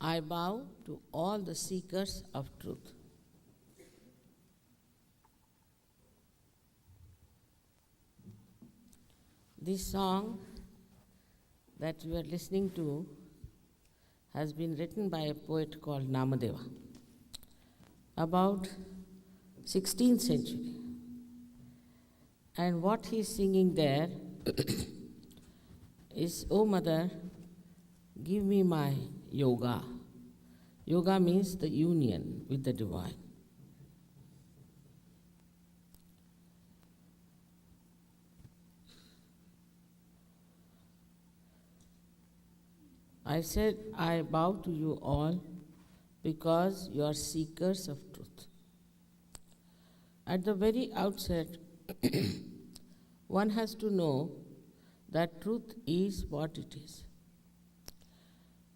I bow to all the seekers of truth. This song that you are listening to has been written by a poet called Namadeva about 16th century. And what he's singing there is, "Oh Mother, give me my yoga." Yoga means the union with the divine. I said, I bow to you all because you are seekers of truth. At the very outset, one has to know that truth is what it is.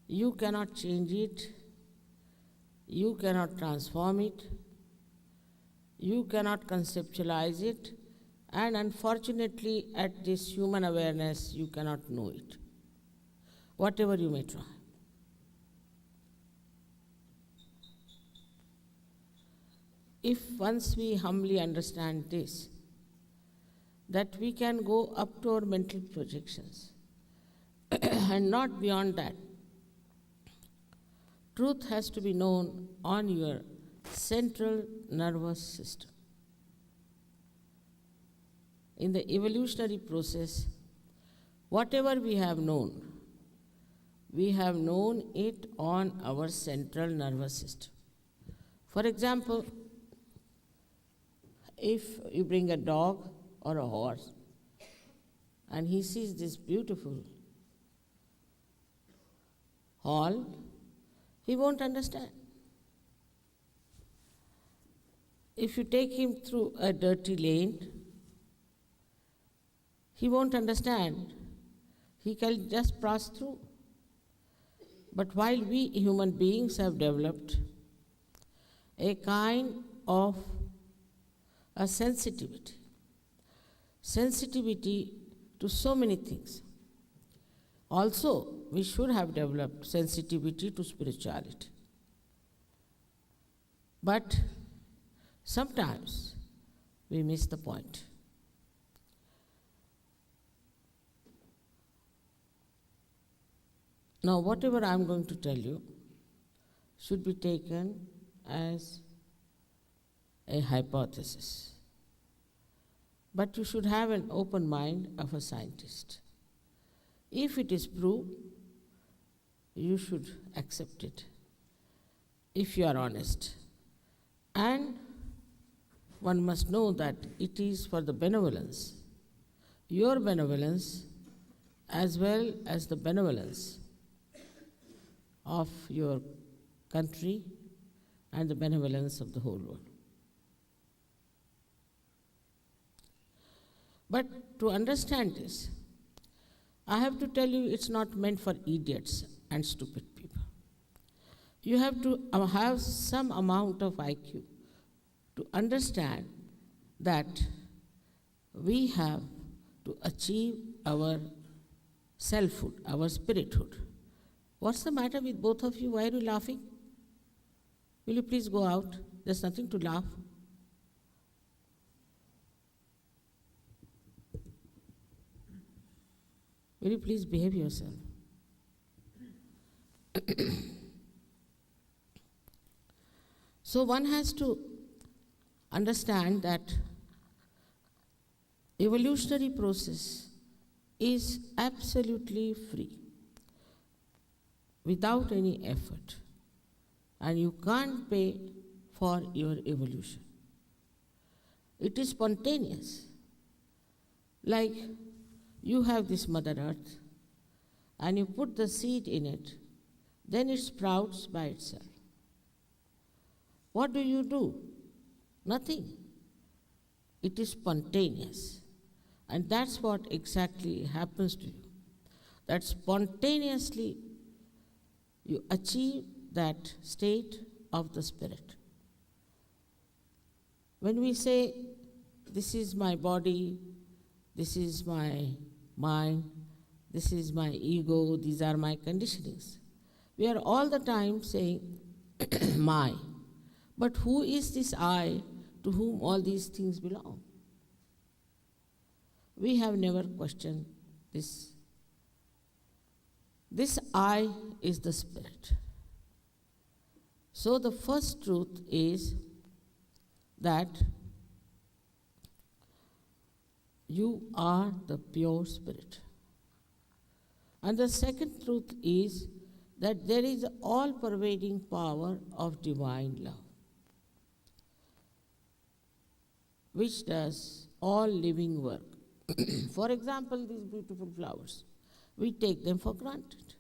You cannot change it, you cannot transform it, you cannot conceptualize it, and unfortunately, at this human awareness, you cannot know it, whatever you may try. If once we humbly understand this, that we can go up to our mental projections and not beyond that, truth has to be known on your central nervous system. In the evolutionary process, whatever we have known it on our central nervous system. For example, if you bring a dog or a horse and he sees this beautiful hall, he won't understand. If you take him through a dirty lane, he won't understand. He can just pass through. But while we human beings have developed a kind of a sensitivity to so many things. Also, we should have developed sensitivity to spirituality. But sometimes we miss the point. Now, whatever I'm going to tell you should be taken as a hypothesis. But you should have an open mind of a scientist. If it is proved, you should accept it, if you are honest. And one must know that it is for the benevolence, your benevolence, as well as the benevolence of your country and the benevolence of the whole world. But to understand this, I have to tell you it's not meant for idiots and stupid people. You have to have some amount of IQ to understand that we have to achieve our selfhood, our spirithood. What's the matter with both of you? Why are you laughing? Will you please go out? There's nothing to laugh. Will you please behave yourself? So one has to understand that evolutionary process is absolutely free, without any effort, and you can't pay for your evolution. It is spontaneous. Like you have this Mother Earth, and you put the seed in it, then it sprouts by itself. What do? Nothing. It is spontaneous. And that's what exactly happens to you. That spontaneously you achieve that state of the spirit. When we say, this is my body, this is my mind, this is my ego, these are my conditionings, We are all the time saying, my. But who is this I to whom all these things belong? We have never questioned this. This I is the Spirit. So the first truth is that you are the pure Spirit. And the second truth is that there is all-pervading power of divine love, which does all living work. For example, these beautiful flowers, we take them for granted.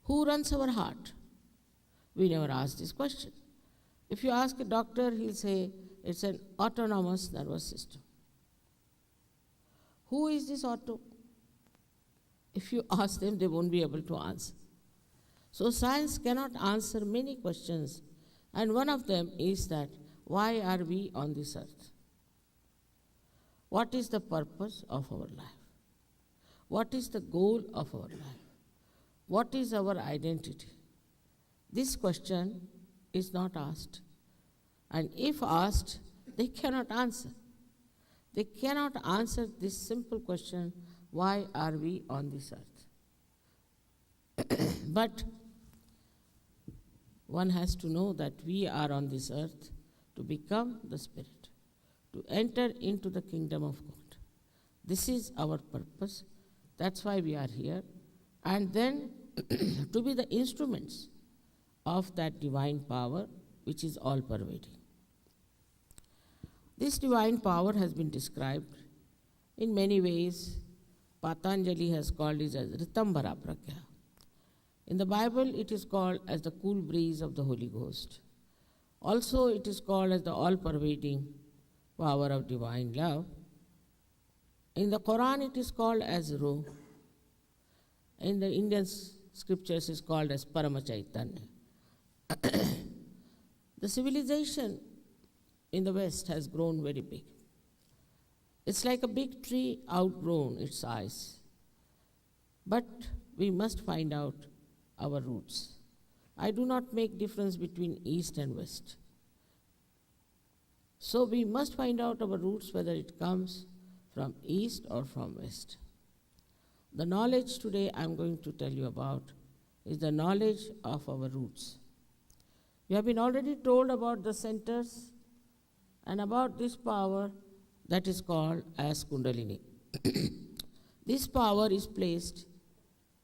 Who runs our heart? We never ask this question. If you ask a doctor, he'll say it's an autonomous nervous system. Who is this auto? If you ask them, they won't be able to answer. So science cannot answer many questions, and one of them is that why are we on this earth? What is the purpose of our life? What is the goal of our life? What is our identity? This question is not asked. And if asked, they cannot answer. They cannot answer this simple question, why are we on this earth? But one has to know that we are on this earth to become the Spirit, to enter into the kingdom of God. This is our purpose. That's why we are here. And then to be the instruments of that divine power which is all-pervading. This divine power has been described in many ways. Patanjali has called it as Ritambhara Pragya. In the Bible, it is called as the cool breeze of the Holy Ghost. Also, it is called as the all-pervading power of divine love. In the Quran, it is called as Ruh. In the Indian scriptures, it is called as Paramachaitanya. The civilization in the West has grown very big. It's like a big tree outgrown its size. But we must find out our roots. I do not make difference between East and West. So we must find out our roots, whether it comes from East or from West. The knowledge today I'm going to tell you about is the knowledge of our roots. We have been already told about the centers and about this power that is called as Kundalini. This power is placed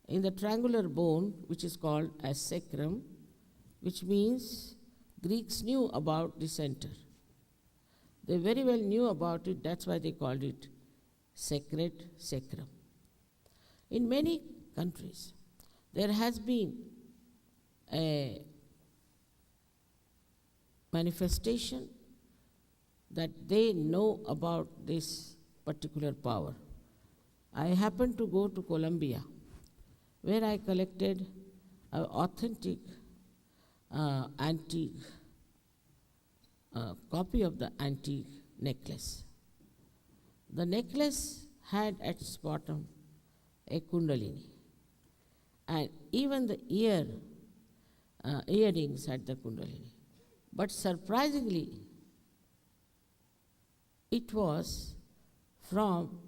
in the triangular bone, which is called as sacrum, which means Greeks knew about the center. They very well knew about it, that's why they called it sacred sacrum. In many countries, there has been a manifestation that they know about this particular power. I happened to go to Colombia, where I collected an authentic antique copy of the antique necklace. The necklace had at its bottom a Kundalini, and even the earrings had the Kundalini. But surprisingly, it was from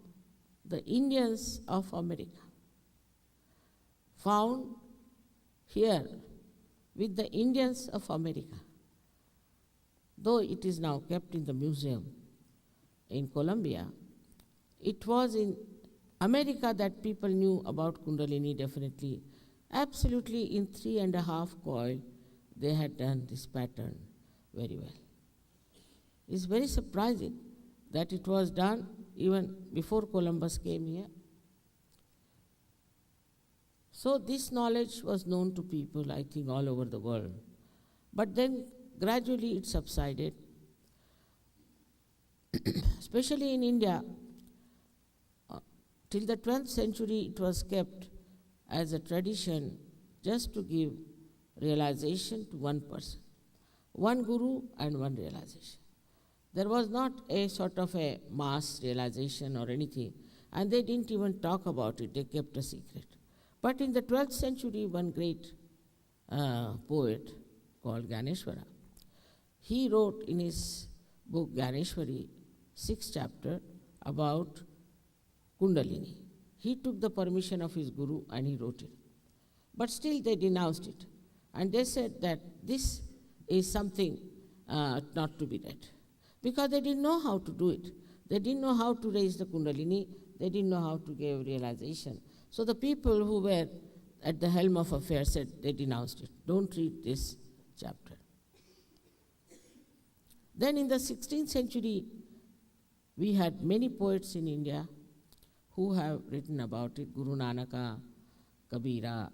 the Indians of America, found here with the Indians of America. Though it is now kept in the museum in Colombia, it was in America that people knew about Kundalini definitely. Absolutely in 3.5 coil, they had done this pattern very well. It's very surprising that it was done even before Columbus came here. So this knowledge was known to people, I think, all over the world. But then gradually it subsided. Especially in India, till the 12th century it was kept as a tradition just to give realization to one person. One guru and one realization. There was not a sort of a mass realization or anything, and they didn't even talk about it, they kept a secret. But in the 12th century, one great poet called Ganeshwara. He wrote in his book Ganeshwari 6th chapter about Kundalini. He took the permission of his guru and he wrote it. But still they denounced it. And they said that this is something not to be read. Because they didn't know how to do it. They didn't know how to raise the Kundalini. They didn't know how to give realization. So the people who were at the helm of affairs said they denounced it. Don't read this chapter. Then in the 16th century, we had many poets in India who have written about it. Guru Nanaka, Kabira,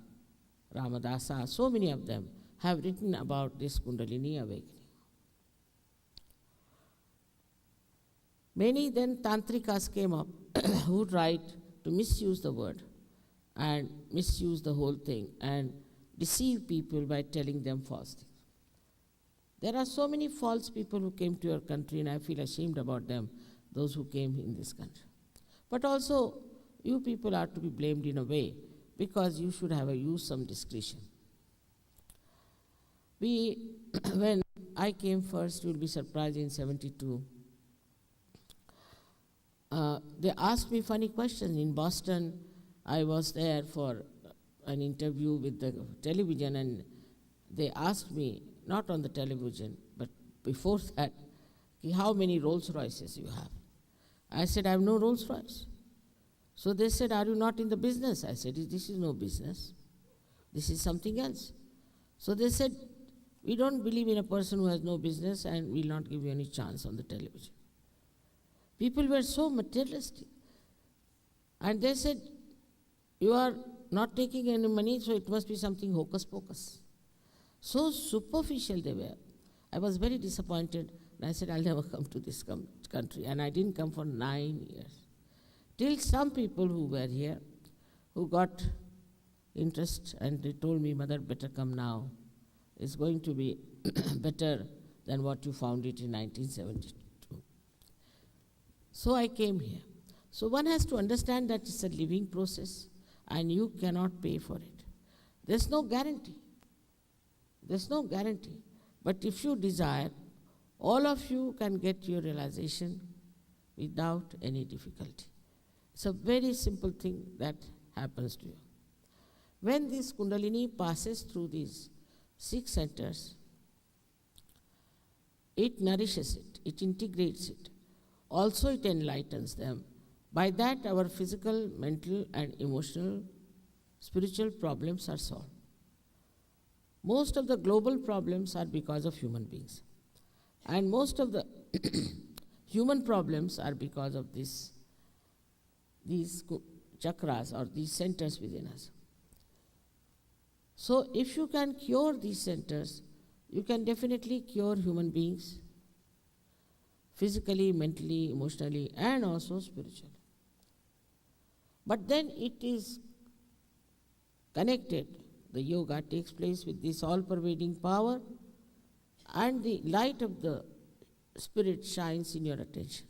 Ramadasa, so many of them have written about this Kundalini awakening. Many then Tantrikas came up who tried to misuse the word and misuse the whole thing and deceive people by telling them false things. There are so many false people who came to your country, and I feel ashamed about them, those who came in this country. But also, you people are to be blamed in a way, because you should have used some discretion. When I came first, you will be surprised, in 72, they asked me funny questions. In Boston, I was there for an interview with the television, and they asked me, not on the television, but before that, how many Rolls Royces you have. I said, I have no Rolls Royce. So they said, are you not in the business? I said, this is no business. This is something else. So they said, we don't believe in a person who has no business, and will not give you any chance on the television. People were so materialistic. And they said, you are not taking any money, so it must be something hocus pocus. So superficial they were. I was very disappointed, and I said, I'll never come to this country. And I didn't come for 9 years. Till some people who were here, who got interest, and they told me, Mother, better come now. It's going to be better than what you found it in 1972. So I came here. So one has to understand that it's a living process, and you cannot pay for it. There's no guarantee. There's no guarantee. But if you desire, all of you can get your realization without any difficulty. It's a very simple thing that happens to you. When this Kundalini passes through these 6 centers, it nourishes it, it integrates it. Also it enlightens them. By that our physical, mental and emotional, spiritual problems are solved. Most of the global problems are because of human beings. And most of the human problems are because of these chakras or these centers within us. So if you can cure these centers, you can definitely cure human beings, physically, mentally, emotionally, and also spiritually. But then it is connected. The yoga takes place with this all-pervading power, and the light of the Spirit shines in your attention.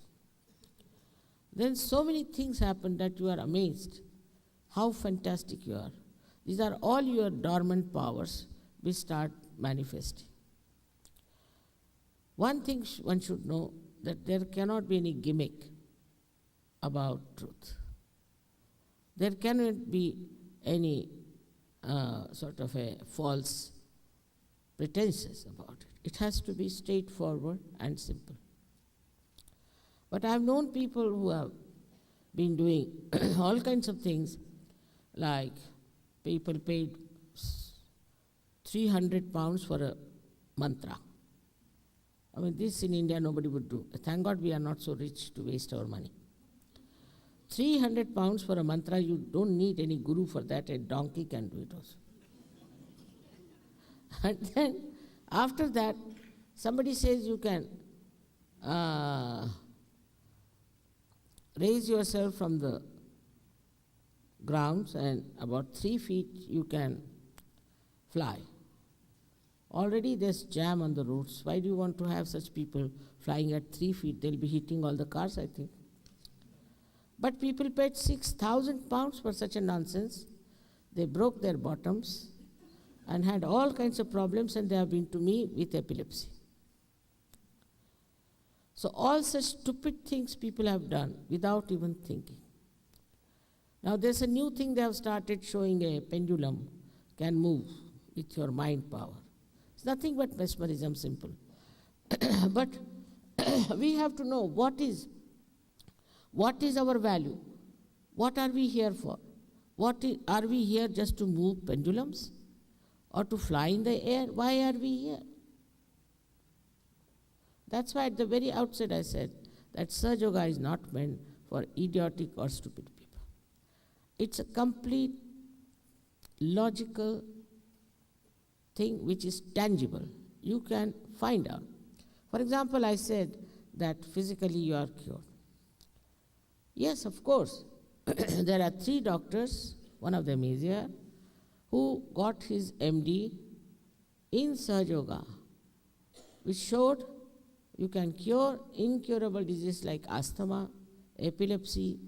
Then so many things happen that you are amazed how fantastic you are. These are all your dormant powers which start manifesting. One thing one should know, that there cannot be any gimmick about truth. There cannot be any sort of a false pretenses about it. It has to be straightforward and simple. But I have known people who have been doing all kinds of things, like people paid 300 pounds for a mantra. I mean, this in India nobody would do. Thank God we are not so rich to waste our money. 300 pounds for a mantra, you don't need any guru for that, a donkey can do it also. And then, after that, somebody says you can raise yourself from the grounds, and about 3 feet you can fly. Already there's jam on the roads. Why do you want to have such people flying at 3 feet? They'll be hitting all the cars, I think. But people paid 6,000 pounds for such a nonsense. They broke their bottoms and had all kinds of problems, and they have been to me with epilepsy. So all such stupid things people have done without even thinking. Now there's a new thing they have started showing, a pendulum can move with your mind power. It's nothing but mesmerism, simple. But we have to know what is our value? What are we here for? Are we here just to move pendulums or to fly in the air? Why are we here? That's why at the very outset I said that Sahaja Yoga is not meant for idiotic or stupid people. It's a complete logical thing which is tangible. You can find out. For example, I said that physically you are cured. Yes, of course. There are 3 doctors, one of them is here, who got his MD in Sahaja Yoga, which showed you can cure incurable diseases like asthma, epilepsy,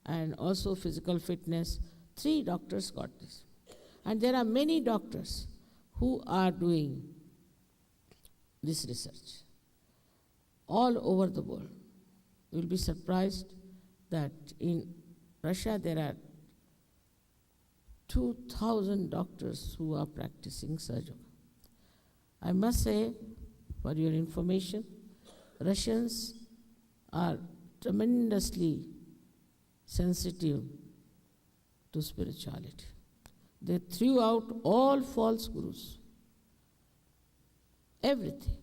and also physical fitness. 3 doctors got this. And there are many doctors who are doing this research all over the world. You will be surprised that in Russia there are 2,000 doctors who are practicing Sahaja Yoga. I must say, for your information, Russians are tremendously sensitive to spirituality. They threw out all false gurus, everything.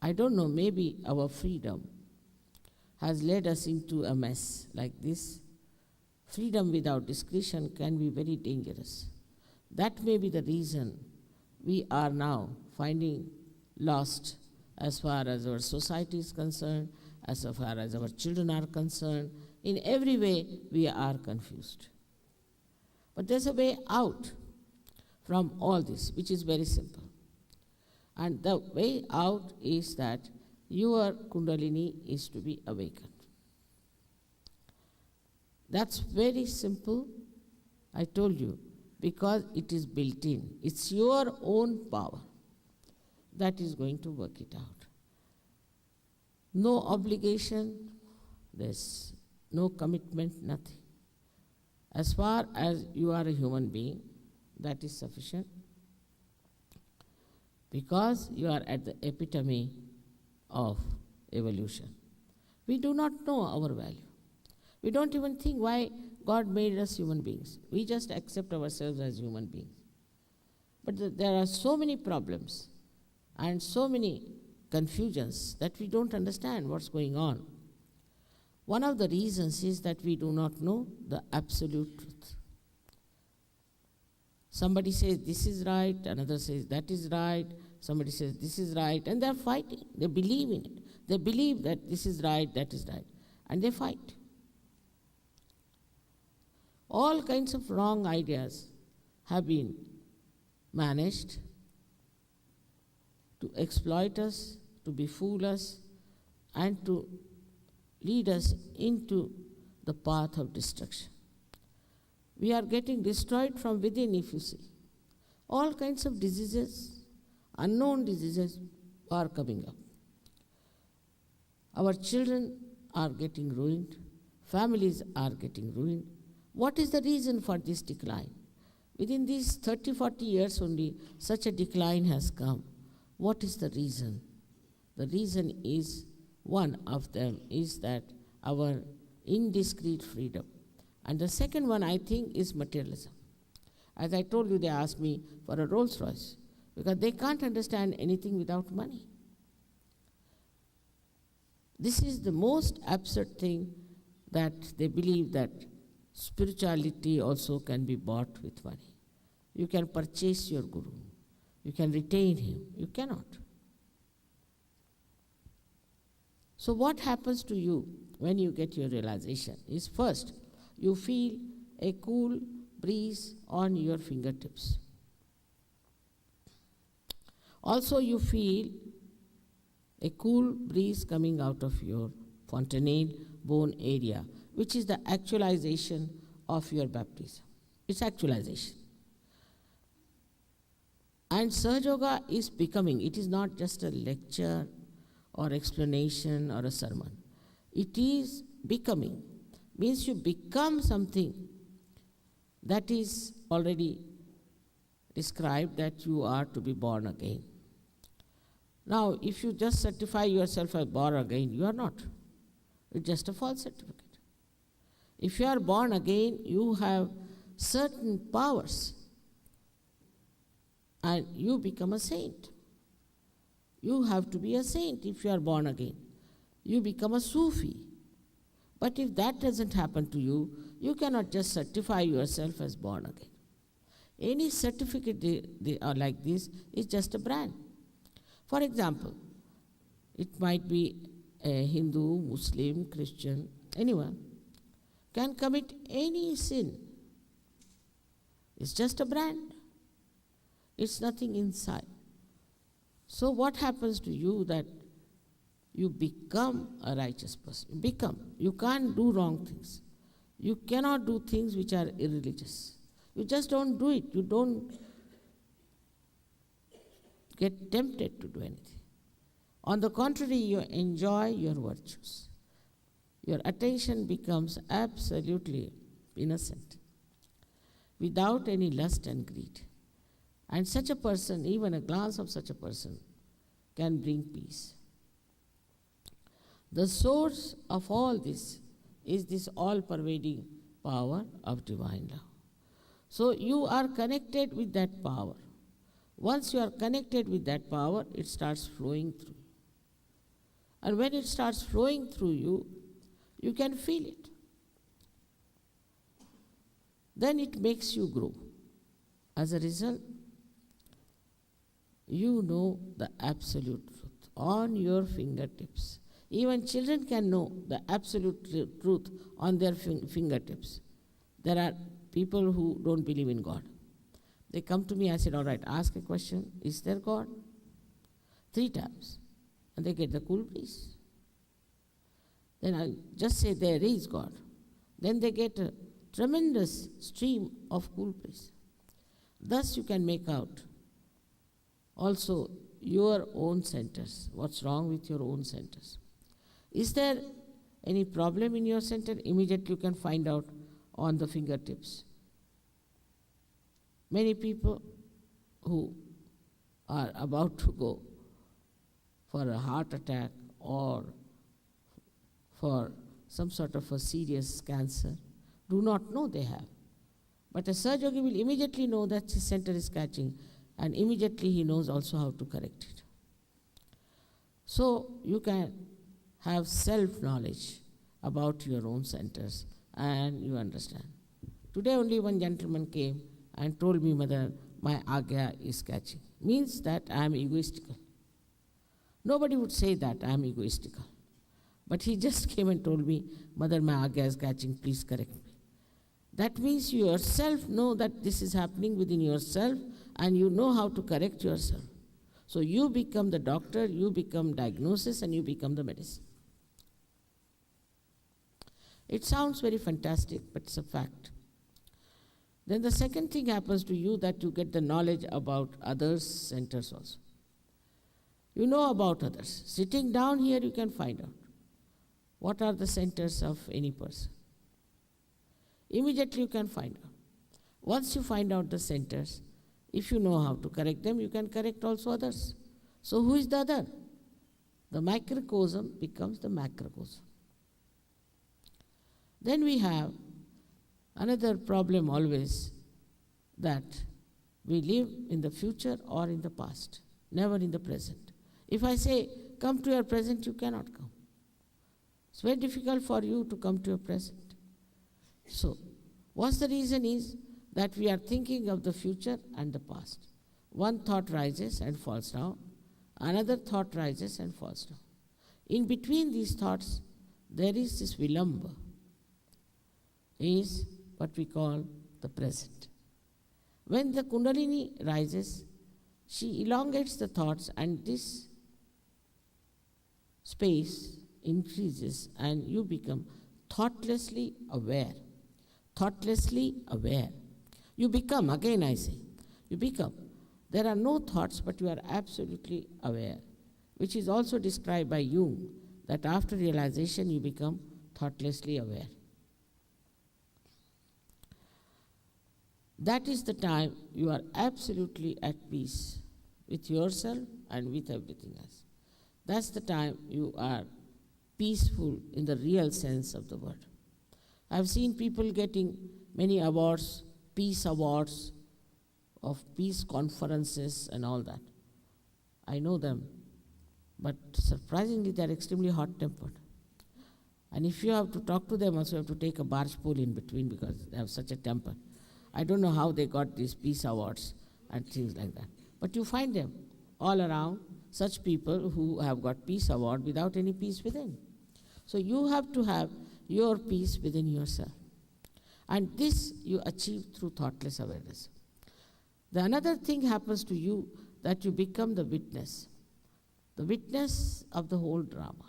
I don't know, maybe our freedom has led us into a mess like this. Freedom without discretion can be very dangerous. That may be the reason we are now finding lost as far as our society is concerned, as far as our children are concerned. In every way, we are confused. But there's a way out from all this, which is very simple. And the way out is that your Kundalini is to be awakened. That's very simple, I told you, because it is built in. It's your own power that is going to work it out. No obligation, there's no commitment, nothing. As far as you are a human being, that is sufficient, because you are at the epitome of evolution. We do not know our value. We don't even think why God made us human beings. We just accept ourselves as human beings. But there are so many problems and so many confusions that we don't understand what's going on. One of the reasons is that we do not know the absolute truth. Somebody says this is right, another says that is right, somebody says this is right, and they're fighting. They believe in it. They believe that this is right, that is right, and they fight. All kinds of wrong ideas have been managed to exploit us, to befool us, and to lead us into the path of destruction. We are getting destroyed from within, if you see. All kinds of diseases, unknown diseases are coming up. Our children are getting ruined. Families are getting ruined. What is the reason for this decline? Within these 30, 40 years only, such a decline has come. What is the reason? The reason is, one of them is that our indiscreet freedom. And the second one, I think, is materialism. As I told you, they asked me for a Rolls Royce because they can't understand anything without money. This is the most absurd thing, that they believe that spirituality also can be bought with money. You can purchase your guru. You can retain him. You cannot. So what happens to you when you get your realization is, first, you feel a cool breeze on your fingertips. Also, you feel a cool breeze coming out of your fontanelle bone area, which is the actualization of your baptism. It's actualization. And Sahaja Yoga is becoming. It is not just a lecture or explanation or a sermon. It is becoming. Means you become something that is already described, that you are to be born again. Now, if you just certify yourself as born again, you are not. It's just a false certificate. If you are born again, you have certain powers and you become a saint. You have to be a saint if you are born again. You become a Sufi. But if that doesn't happen to you, you cannot just certify yourself as born again. Any certificate they are like this is just a brand. For example, it might be a Hindu, Muslim, Christian, anyone can commit any sin. It's just a brand. It's nothing inside. So what happens to you that you become a righteous person? You can't do wrong things. You cannot do things which are irreligious. You just don't do it. You don't get tempted to do anything. On the contrary, you enjoy your virtues. Your attention becomes absolutely innocent, without any lust and greed. And such a person, even a glance of such a person, can bring peace. The source of all this is this all-pervading power of divine love. So you are connected with that power. Once you are connected with that power, it starts flowing through you. And when it starts flowing through you, you can feel it. Then it makes you grow. As a result, you know the absolute truth on your fingertips. Even children can know the absolute truth on their fingertips. There are people who don't believe in God. They come to me, I said, all right, ask a question, is there God? 3 times. And they get the cool breeze. Then I just say, there is God. Then they get a tremendous stream of cool breeze. Thus you can make out also your own centers. What's wrong with your own centers? Is there any problem in your center? Immediately you can find out on the fingertips. Many people who are about to go for a heart attack or for some sort of a serious cancer do not know they have. But a Sahaja Yogi will immediately know that his center is catching, and immediately he knows also how to correct it. So you can have self-knowledge about your own centers and you understand. Today only one gentleman came and told me, Mother, my agya is catching. Means that I am egoistical. Nobody would say that I am egoistical. But he just came and told me, Mother, my agya is catching, please correct me. That means you yourself know that this is happening within yourself and you know how to correct yourself. So you become the doctor, you become diagnosis, and you become the medicine. It sounds very fantastic, but it's a fact. Then the second thing happens to you, that you get the knowledge about others' centers also. You know about others. Sitting down here, you can find out what are the centers of any person. Immediately you can find out. Once you find out the centers, if you know how to correct them, you can correct also others. So who is the other? The microcosm becomes the macrocosm. Then we have another problem always, that we live in the future or in the past, never in the present. If I say, come to your present, you cannot come. It's very difficult for you to come to your present. So, what's the reason is that we are thinking of the future and the past. One thought rises and falls down, another thought rises and falls down. In between these thoughts, there is this vilamba, is what we call the present. When the Kundalini rises, she elongates the thoughts and this space increases and you become thoughtlessly aware. Thoughtlessly aware. You become, again I say, you become. There are no thoughts, but you are absolutely aware, which is also described by Jung, that after realization you become thoughtlessly aware. That is the time you are absolutely at peace with yourself and with everything else. That's the time you are peaceful in the real sense of the word. I've seen people getting many awards, peace awards, of peace conferences and all that. I know them, but surprisingly they're extremely hot-tempered. And if you have to talk to them, also you have to take a barge pole in between because they have such a temper. I don't know how they got these peace awards and things like that. But you find them all around, such people who have got peace award without any peace within. So you have to have your peace within yourself. And this you achieve through thoughtless awareness. The another thing happens to you, that you become the witness of the whole drama.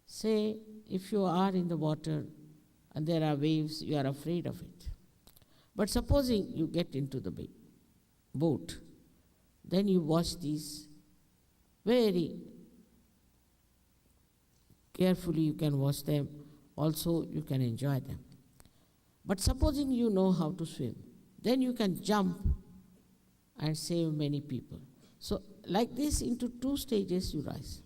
Say, if you are in the water and there are waves, you are afraid of it. But supposing you get into the boat, then you watch these very carefully, you can watch them, also you can enjoy them. But supposing you know how to swim, then you can jump and save many people. So like this, into two stages you rise.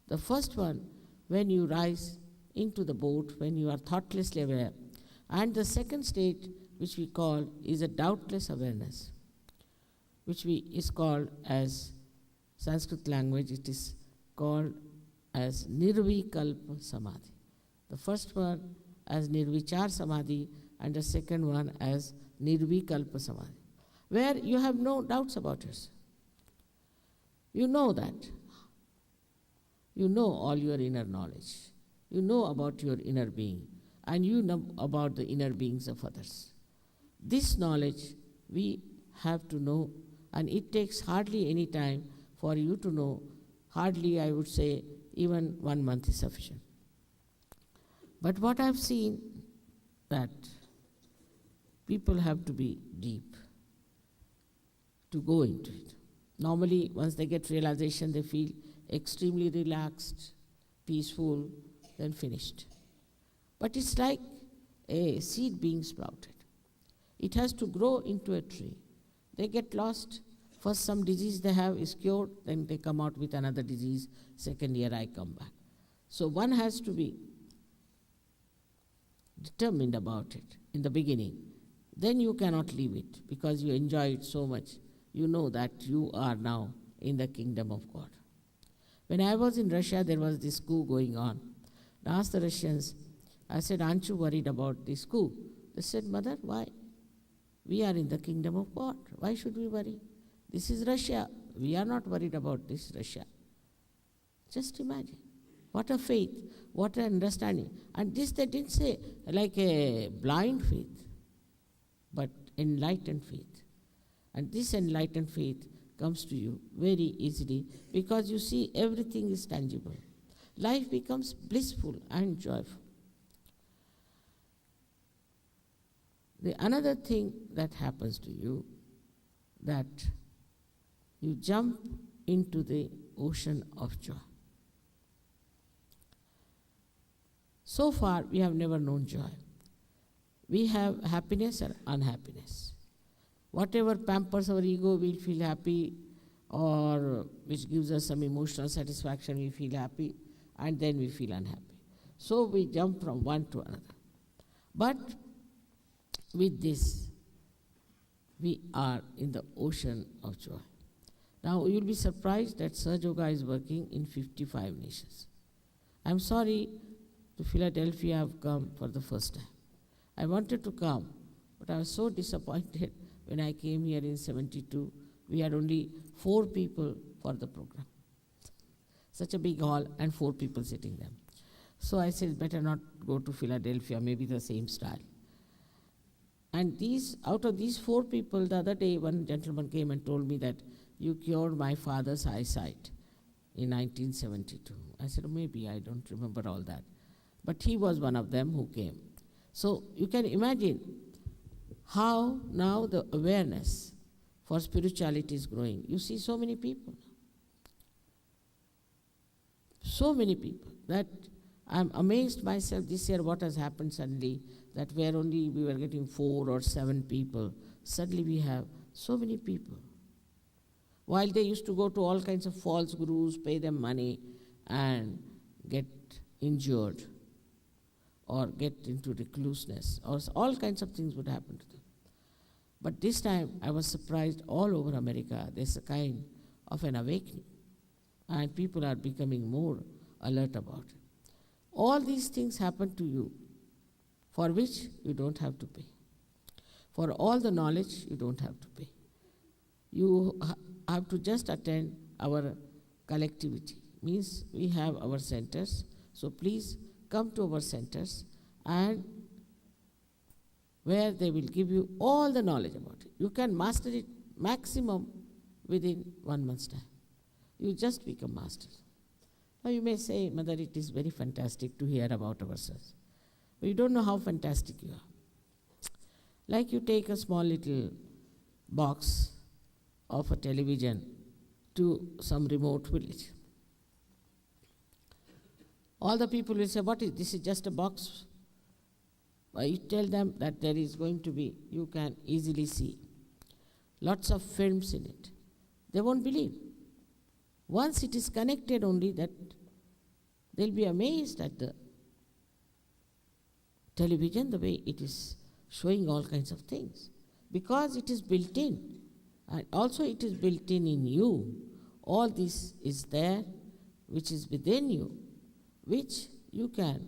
The first one, when you rise into the boat, when you are thoughtlessly aware. And the second stage, which we call, is a doubtless awareness, which is called as Sanskrit language, it is called as Nirvikalpa Samadhi. The first one as Nirvichar Samadhi and the second one as Nirvikalpa Samadhi, where you have no doubts about yourself. You know that. You know all your inner knowledge. You know about your inner being, and you know about the inner beings of others. This knowledge we have to know, and it takes hardly any time for you to know. Hardly, I would say, even 1 month is sufficient. But what I've seen, that people have to be deep to go into it. Normally, once they get realization, they feel extremely relaxed, peaceful, then finished. But it's like a seed being sprouted. It has to grow into a tree. They get lost. First, some disease they have is cured, then they come out with another disease. Second year, I come back. So one has to be determined about it in the beginning. Then you cannot leave it because you enjoy it so much. You know that you are now in the kingdom of God. When I was in Russia, there was this coup going on. I asked the Russians, I said, aren't you worried about this coup? They said, Mother, why? We are in the kingdom of God. Why should we worry? This is Russia. We are not worried about this Russia. Just imagine. What a faith, what an understanding. And this they didn't say like a blind faith, but enlightened faith. And this enlightened faith comes to you very easily because you see everything is tangible. Life becomes blissful and joyful. The another thing that happens to you, that you jump into the ocean of joy. So far, we have never known joy. We have happiness and unhappiness. Whatever pampers our ego, we'll feel happy, or which gives us some emotional satisfaction, we feel happy, and then we feel unhappy. So we jump from one to another. But with this, we are in the ocean of joy. Now, you'll be surprised that Sahaja Yoga is working in 55 nations. I'm sorry, to Philadelphia I've come for the first time. I wanted to come, but I was so disappointed when I came here in 72. We had only 4 people for the program. Such a big hall and 4 people sitting there. So I said, better not go to Philadelphia, maybe the same style. And out of these 4 people, the other day, one gentleman came and told me that you cured my father's eyesight in 1972. I said, maybe, I don't remember all that. But he was one of them who came. So you can imagine how now the awareness for spirituality is growing. You see so many people. So many people that I'm amazed myself this year what has happened suddenly, that where only we were getting 4 or 7 people, suddenly we have so many people. While they used to go to all kinds of false gurus, pay them money and get injured or get into recluseness, or all kinds of things would happen to them. But this time I was surprised all over America, there's a kind of an awakening and people are becoming more alert about it. All these things happen to you for which you don't have to pay. For all the knowledge, you don't have to pay. You have to just attend our collectivity. Means we have our centers, so please come to our centers and where they will give you all the knowledge about it. You can master it maximum within 1 month's time. You just become masters. Now you may say, Mother, it is very fantastic to hear about ourselves. But you don't know how fantastic you are. Like you take a small little box of a television to some remote village. All the people will say, what is this? Is just a box. You tell them that there is going to be, you can easily see lots of films in it. They won't believe. Once it is connected only, that they'll be amazed at the television, the way it is showing all kinds of things. Because it is built in. And also it is built in you. All this is there, which is within you, which you can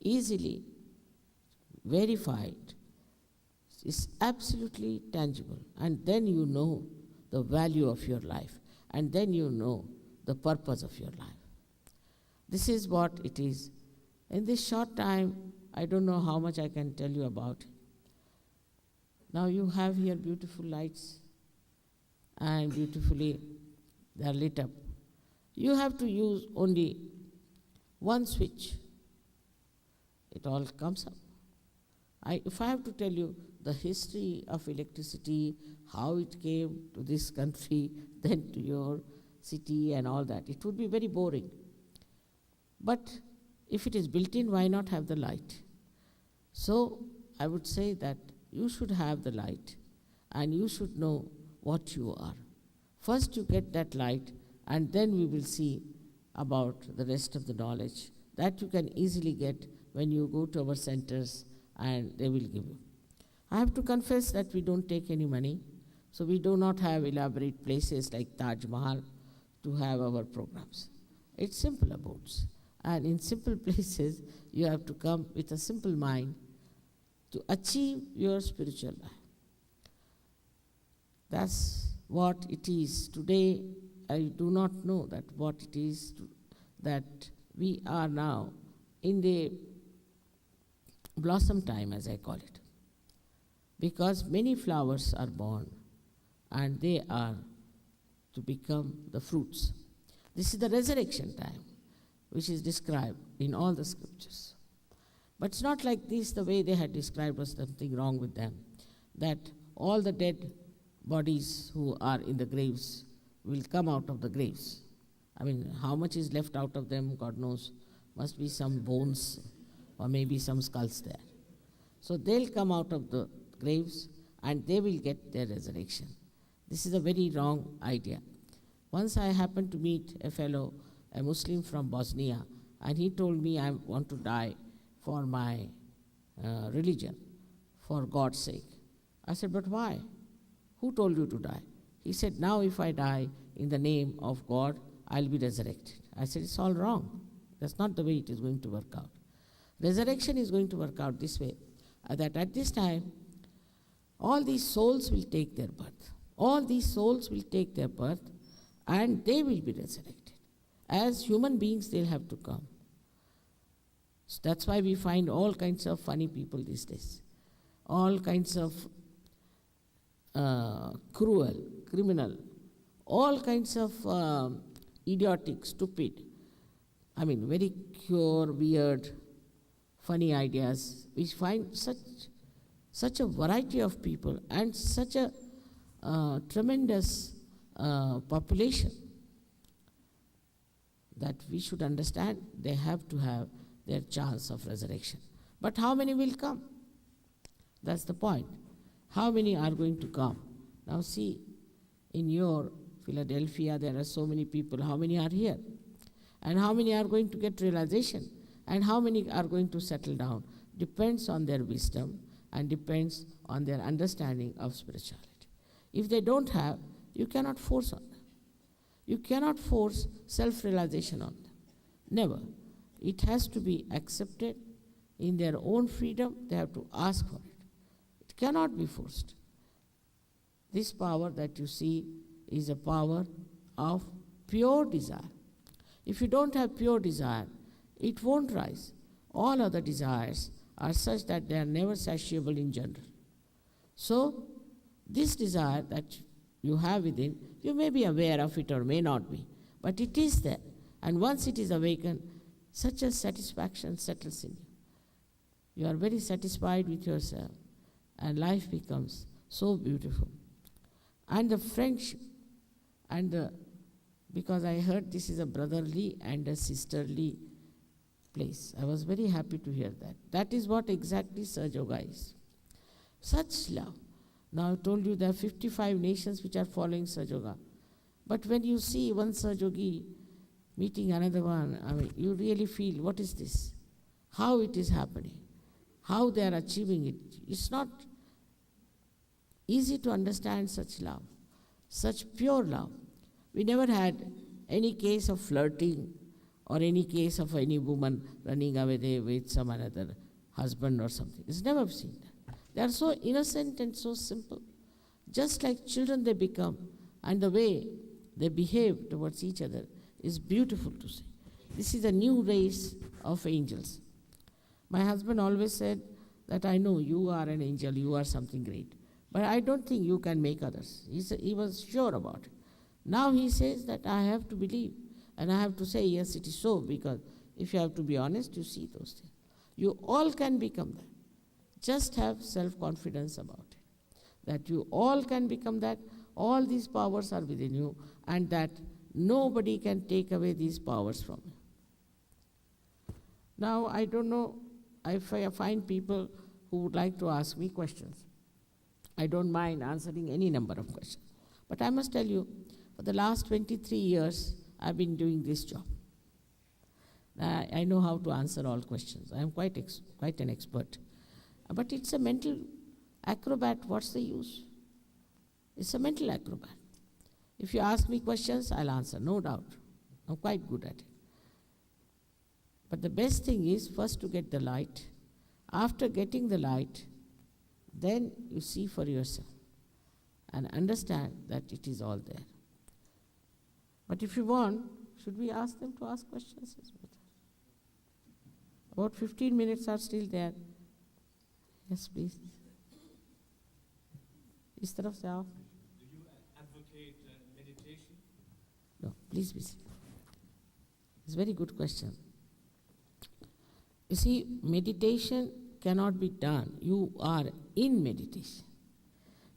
easily verify it. It's absolutely tangible. And then you know the value of your life. And then you know the purpose of your life. This is what it is. In this short time, I don't know how much I can tell you about. Now you have here beautiful lights and beautifully they are lit up. You have to use only one switch. It all comes up. If I have to tell you the history of electricity, how it came to this country, then to your city and all that, it would be very boring. But if it is built in, why not have the light? So I would say that you should have the light and you should know what you are. First you get that light and then we will see about the rest of the knowledge that you can easily get when you go to our centers and they will give you. I have to confess that we don't take any money, so we do not have elaborate places like Taj Mahal to have our programs. It's simple abodes. And in simple places, you have to come with a simple mind to achieve your spiritual life. That's what it is. Today, I do not know that what it is that we are now in the blossom time, as I call it. Because many flowers are born and they are to become the fruits. This is the resurrection time, which is described in all the scriptures. But it's not like this, the way they had described was something wrong with them, that all the dead bodies who are in the graves will come out of the graves. I mean, how much is left out of them, God knows. Must be some bones or maybe some skulls there. So they'll come out of the graves and they will get their resurrection. This is a very wrong idea. Once I happened to meet a fellow, a Muslim from Bosnia, and he told me, I want to die for my religion, for God's sake. I said, but why? Who told you to die? He said, now if I die in the name of God, I'll be resurrected. I said, it's all wrong. That's not the way it is going to work out. Resurrection is going to work out this way, that at this time, all these souls will take their birth. All these souls will take their birth and they will be resurrected. As human beings, they'll have to come. So that's why we find all kinds of funny people these days. All kinds of cruel, criminal, all kinds of idiotic, stupid, very pure, weird, funny ideas. We find such a variety of people and such a tremendous population that we should understand they have to have their chance of resurrection. But how many will come? That's the point. How many are going to come? Now see, in your Philadelphia, there are so many people. How many are here? And how many are going to get realization? And how many are going to settle down? Depends on their wisdom and depends on their understanding of spirituality. If they don't have, you cannot force on them. You cannot force self-realization on them. Never. It has to be accepted in their own freedom. They have to ask for it. It cannot be forced. This power that you see is a power of pure desire. If you don't have pure desire, it won't rise. All other desires are such that they are never satiable in general. So, this desire that you have within, you may be aware of it or may not be, but it is there. And once it is awakened, such a satisfaction settles in you. You are very satisfied with yourself, and life becomes so beautiful. And the friendship, because I heard this is a brotherly and a sisterly place. I was very happy to hear that. That is what exactly Sahaja Yoga is. Such love. Now I told you there are 55 nations which are following Sahaja Yoga. But when you see one Sahaja Yogi meeting another one, I mean, you really feel, what is this? How it is happening? How they are achieving it? It's not easy to understand such love, such pure love. We never had any case of flirting or any case of any woman running away there with some another husband or something. It's never seen that. They are so innocent and so simple. Just like children they become, and the way they behave towards each other is beautiful to see. This is a new race of angels. My husband always said that I know you are an angel, you are something great, but I don't think you can make others. He was sure about it. Now he says that I have to believe, and I have to say, yes, it is so, because if you have to be honest, you see those things. You all can become that. Just have self-confidence about it, that you all can become that. All these powers are within you, and that nobody can take away these powers from you. Now, I don't know if I find people who would like to ask me questions. I don't mind answering any number of questions. But I must tell you, for the last 23 years, I've been doing this job. I know how to answer all questions. I'm quite an expert. But it's a mental acrobat. What's the use? It's a mental acrobat. If you ask me questions, I'll answer, no doubt. I'm quite good at it. But the best thing is first to get the light. After getting the light, then you see for yourself and understand that it is all there. But if you want, should we ask them to ask questions? About 15 minutes are still there. Yes, please. इस तरफ से आओ. Do you advocate meditation? No, please be seated. It's a very good question. You see, meditation cannot be done. You are in meditation.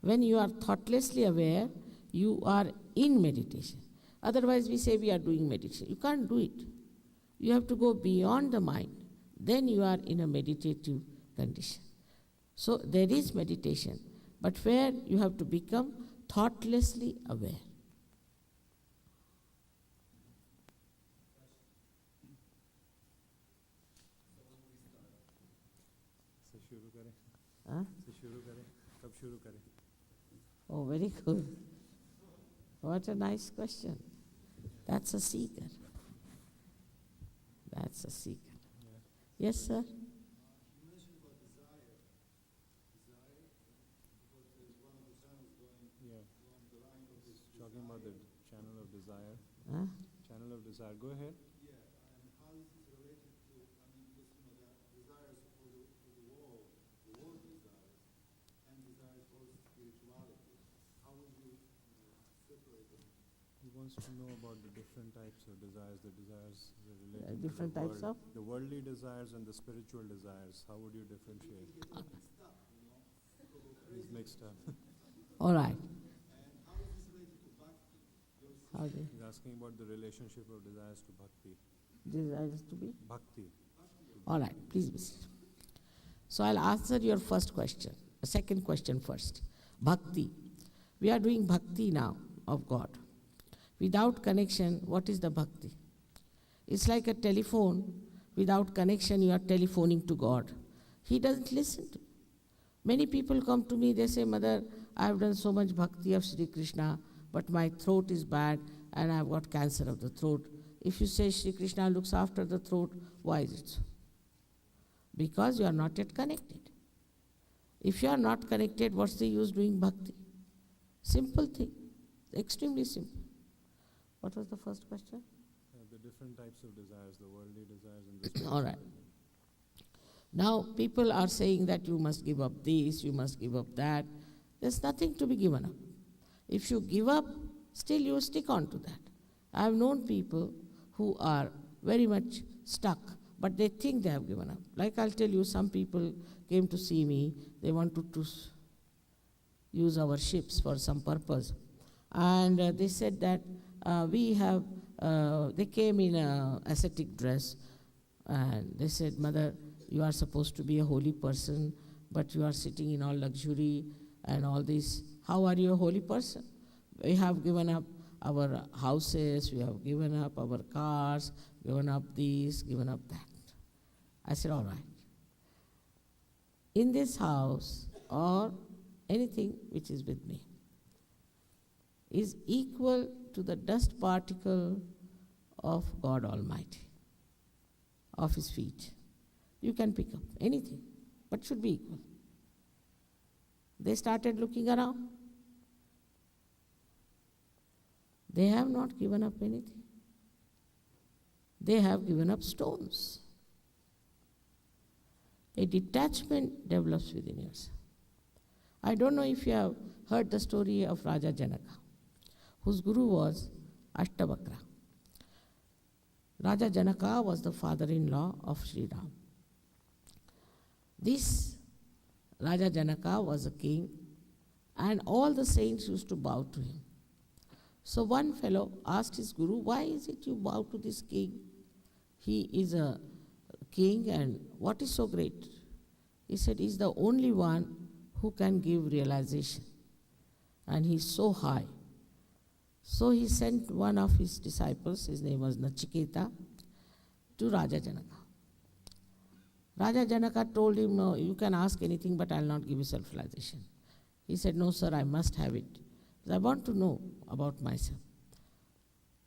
When you are thoughtlessly aware, you are in meditation. Otherwise, we say we are doing meditation. You can't do it. You have to go beyond the mind. Then you are in a meditative condition. So there is meditation, but where you have to become thoughtlessly aware. Huh? Oh, very good. What a nice question. That's a seeker. That's a seeker. Yeah. Yes, sir? You mentioned about desire. Desire, because there's one of the channels going along the line of this. Talking about the channel of desire. Huh? Channel of desire. Go ahead. Yeah, and how is this related to, because, that desires for the world desires, and desires for spirituality. How would you separate them? He wants to know about the different types of desires, the desires that relate to Different the types of? the worldly desires and the spiritual desires. How would you differentiate? He's mixed up. All right. Pardon. He's asking about the relationship of desires to bhakti. Desires to be? Bhakti. All right, please be seated. So I'll answer your first question, the second question first. Bhakti. We are doing bhakti now of God. Without connection, what is the bhakti? It's like a telephone. Without connection, you are telephoning to God. He doesn't listen to you. Many people come to me, they say, Mother, I have done so much bhakti of Sri Krishna, but my throat is bad and I have got cancer of the throat. If you say Sri Krishna looks after the throat, why is it so? Because you are not yet connected. If you are not connected, what's the use doing bhakti? Simple thing, extremely simple. What was the first question? The different types of desires, the worldly desires and the All right. Now, people are saying that you must give up this, you must give up that. There's nothing to be given up. If you give up, still you stick on to that. I have known people who are very much stuck, but they think they have given up. Like I'll tell you, some people came to see me, they wanted to use our ships for some purpose. And they said that they came in an ascetic dress, and they said, Mother, you are supposed to be a holy person, but you are sitting in all luxury and all this. How are you a holy person? We have given up our houses, we have given up our cars, given up this, given up that. I said, all right. In this house, or anything which is with me, is equal to the dust particle of God Almighty, of His feet. You can pick up anything, but should be equal. They started looking around. They have not given up anything. They have given up stones. A detachment develops within yourself. I don't know if you have heard the story of Raja Janaka, whose guru was Ashtabakra. Raja Janaka was the father-in-law of Sri Ram. This Raja Janaka was a king, and all the saints used to bow to him. So one fellow asked his guru, why is it you bow to this king? He is a king, and what is so great? He said, he's the only one who can give realization, and he's so high. So he sent one of his disciples, his name was Nachiketa, to Raja Janaka. Raja Janaka told him, no, you can ask anything, but I'll not give you self-realization. He said, no, sir, I must have it. I want to know about myself.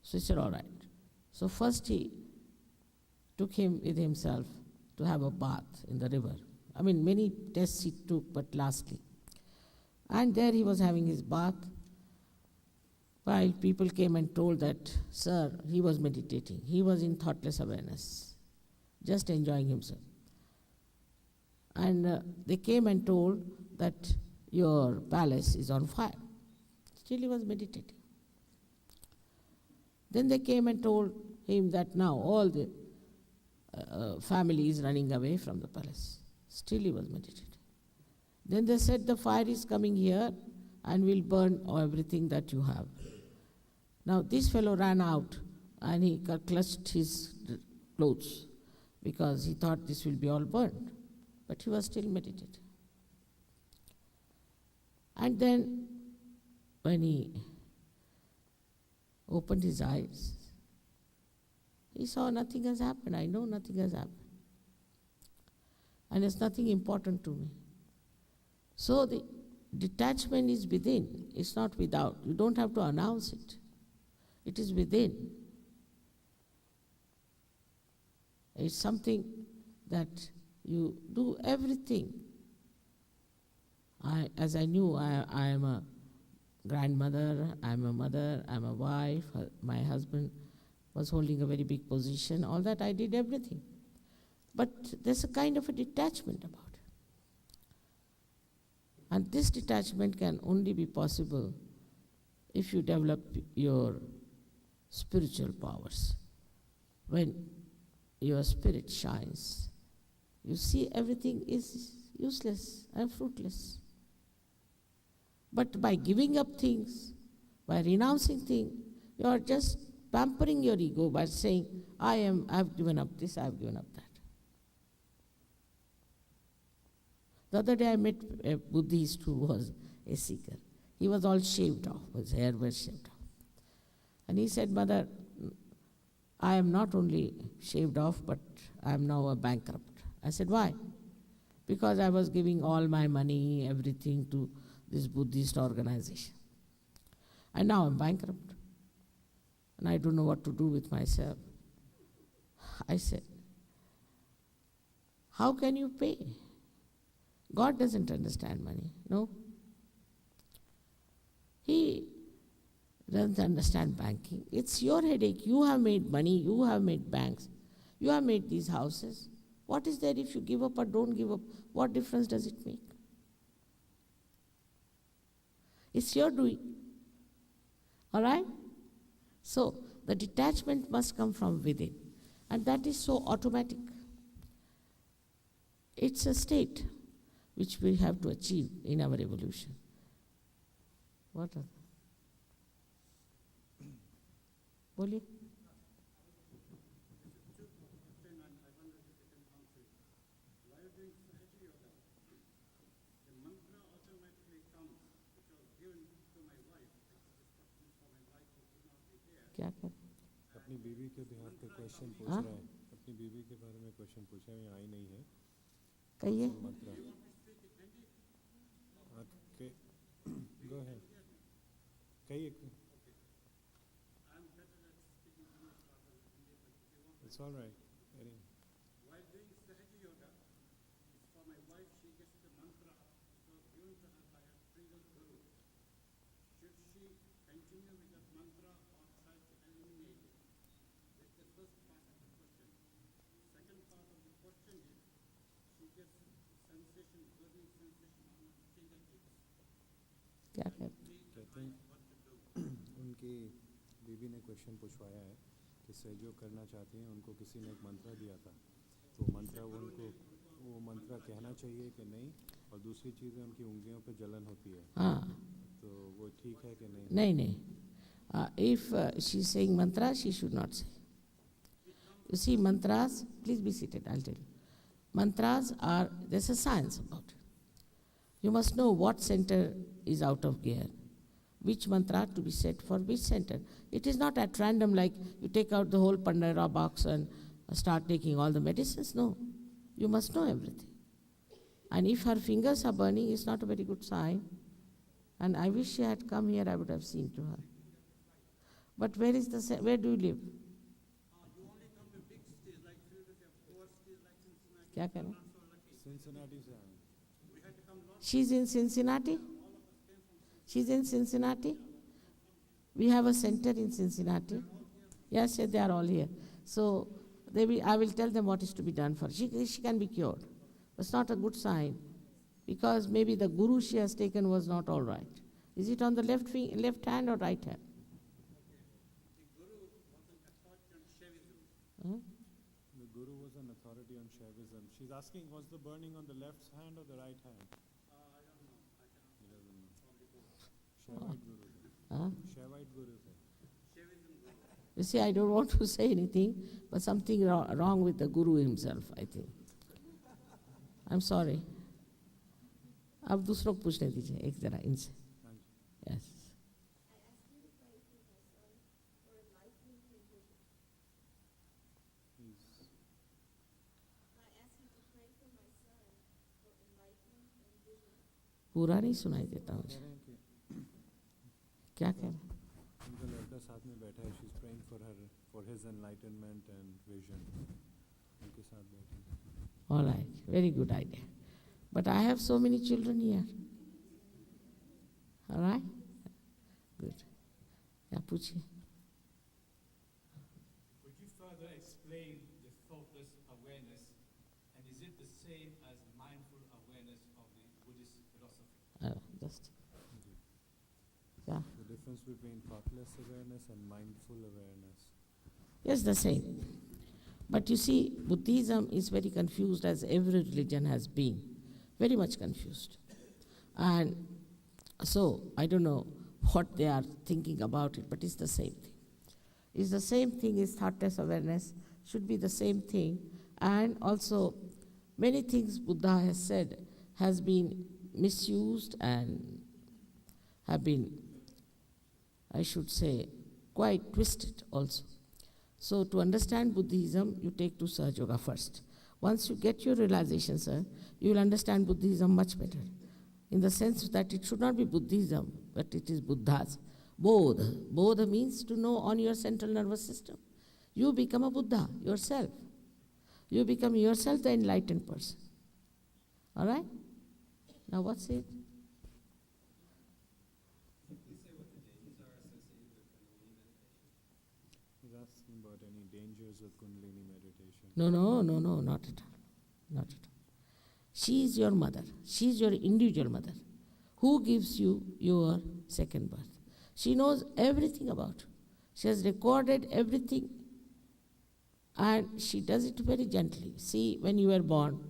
So he said, all right. So first he took him with himself to have a bath in the river. I mean, many tests he took, but lastly. And there he was having his bath, while people came and told that, sir, he was meditating. He was in thoughtless awareness, just enjoying himself. And they came and told that your palace is on fire. Still he was meditating. Then they came and told him that now all the family is running away from the palace. Still he was meditating. Then they said the fire is coming here and will burn everything that you have. Now this fellow ran out and he clutched his clothes because he thought this will be all burned. But he was still meditating. And then when he opened his eyes, he saw nothing has happened. I know nothing has happened. And it's nothing important to me. So the detachment is within, it's not without. You don't have to announce it. It is within. It's something that you do everything. As I knew, I am a grandmother, I am a mother, I am a wife, my husband was holding a very big position, all that I did everything. But there's a kind of a detachment about it. And this detachment can only be possible if you develop your spiritual powers. When your spirit shines, you see everything is useless and fruitless. But by giving up things, by renouncing things, You are just pampering your ego by saying, I've given up this, I've given up that. The other day I met a Buddhist who was a seeker. He was all shaved off, his hair was shaved off. And he said, Mother, I am not only shaved off, but I am now a bankrupt. I said, why? Because I was giving all my money, everything to this Buddhist organization. And now I'm bankrupt. And I don't know what to do with myself. I said, how can you pay? God doesn't understand money, no? He doesn't understand banking. It's your headache. You have made money, you have made banks, you have made these houses. What is there if you give up or don't give up? What difference does it make? It's your doing. All right? So, the detachment must come from within. And that is so automatic. It's a state which we have to achieve in our evolution. What are they? Boliye. क्या कर अपनी बीवी के बिहार पे question पूछ हाँ? रहा है, अपनी बीवी के बारे में क्वेश्चन पूछा है, आई नहीं है कहिए मंत्र के गो है कहिए it's all right While doing Sahaja Yoga, for my wife, she gets the mantra that was given to her by her previous guru. Should she continue with that mantra or try to eliminate it? That's the first part of the question. Second part of the question is, she gets sensation, burning sensation on her fingertips. क्या कर कहते हैं उनकी बीवी ने question पूछवाया है कि सहयोग करना चाहती हैं, उनको किसी ने एक मंत्र दिया था, तो मंत्र वो मंत्र कहना चाहिए कि नहीं, और दूसरी चीज़ है उनकी उंगलियों पे जलन होती है, हाँ तो वो ठीक है कि नहीं? नहीं नहीं if she is saying mantra, she should not say. You see, mantras, please be seated, I'll tell you. Mantras are, there's a science about it. You must know what center is out of gear, which mantra to be said for which center. It is not at random like you take out the whole Pandora box and start taking all the medicines. No, you must know everything. And if her fingers are burning, it's not a very good sign. And I wish she had come here, I would have seen to her. But where is where do you live? You only come to big cities like Philadelphia, poor cities like Cincinnati. क्या करें? Cincinnati से आए We had to come long. She's in Cincinnati? She's in Cincinnati? We have a center in Cincinnati. Yes, yes, they are all here. So I will tell them what is to be done for her. She can be cured. It's not a good sign because maybe the guru she has taken was not all right. Is it on the left hand or right hand? Huh? The guru was an authority on Shaivism. She's asking, was the burning on the left hand or the right hand? I don't know. He doesn't know. Shaivite guru. Huh? Shaivite guru. You see, I don't want to say anything, but something wrong with the guru himself, I think. I'm sorry. अब दूसरों को पूछने दीजिए एक जरा इनसे. Yes. पूरा नहीं सुनाई देता मुझे. क्या कह रहे हैं? उनका लड़का साथ में बैठा है. She's praying for his enlightenment and vision. उनके साथ बैठी है. All right, very good idea. But I have so many children here. All right? Good. Yeah, पूछिए. Could you further explain the thoughtless awareness, and is it the same as mindful awareness of the Buddhist philosophy? Just. Yeah. The difference between thoughtless awareness and mindful awareness. Yes, the same. But you see, Buddhism is very confused, as every religion has been, very much confused. And so, I don't know what they are thinking about it, but it's the same thing. is the same thing as thoughtless awareness, should be the same thing. And also, many things Buddha has said has been misused and have been, I should say, quite twisted also. So to understand Buddhism, you take to Sahaja Yoga first. Once you get your realization, sir, you will understand Buddhism much better. In the sense that it should not be Buddhism, but it is Buddha's. Bodha. Bodha means to know on your central nervous system. You become a Buddha yourself. You become yourself the enlightened person. All right? Now what's it? He's asking about any dangers with Kundalini meditation. No, not at all. Not at all. She is your mother. She is your individual mother. Who gives you your second birth? She knows everything about you. She has recorded everything, and she does it very gently. See, when you were born,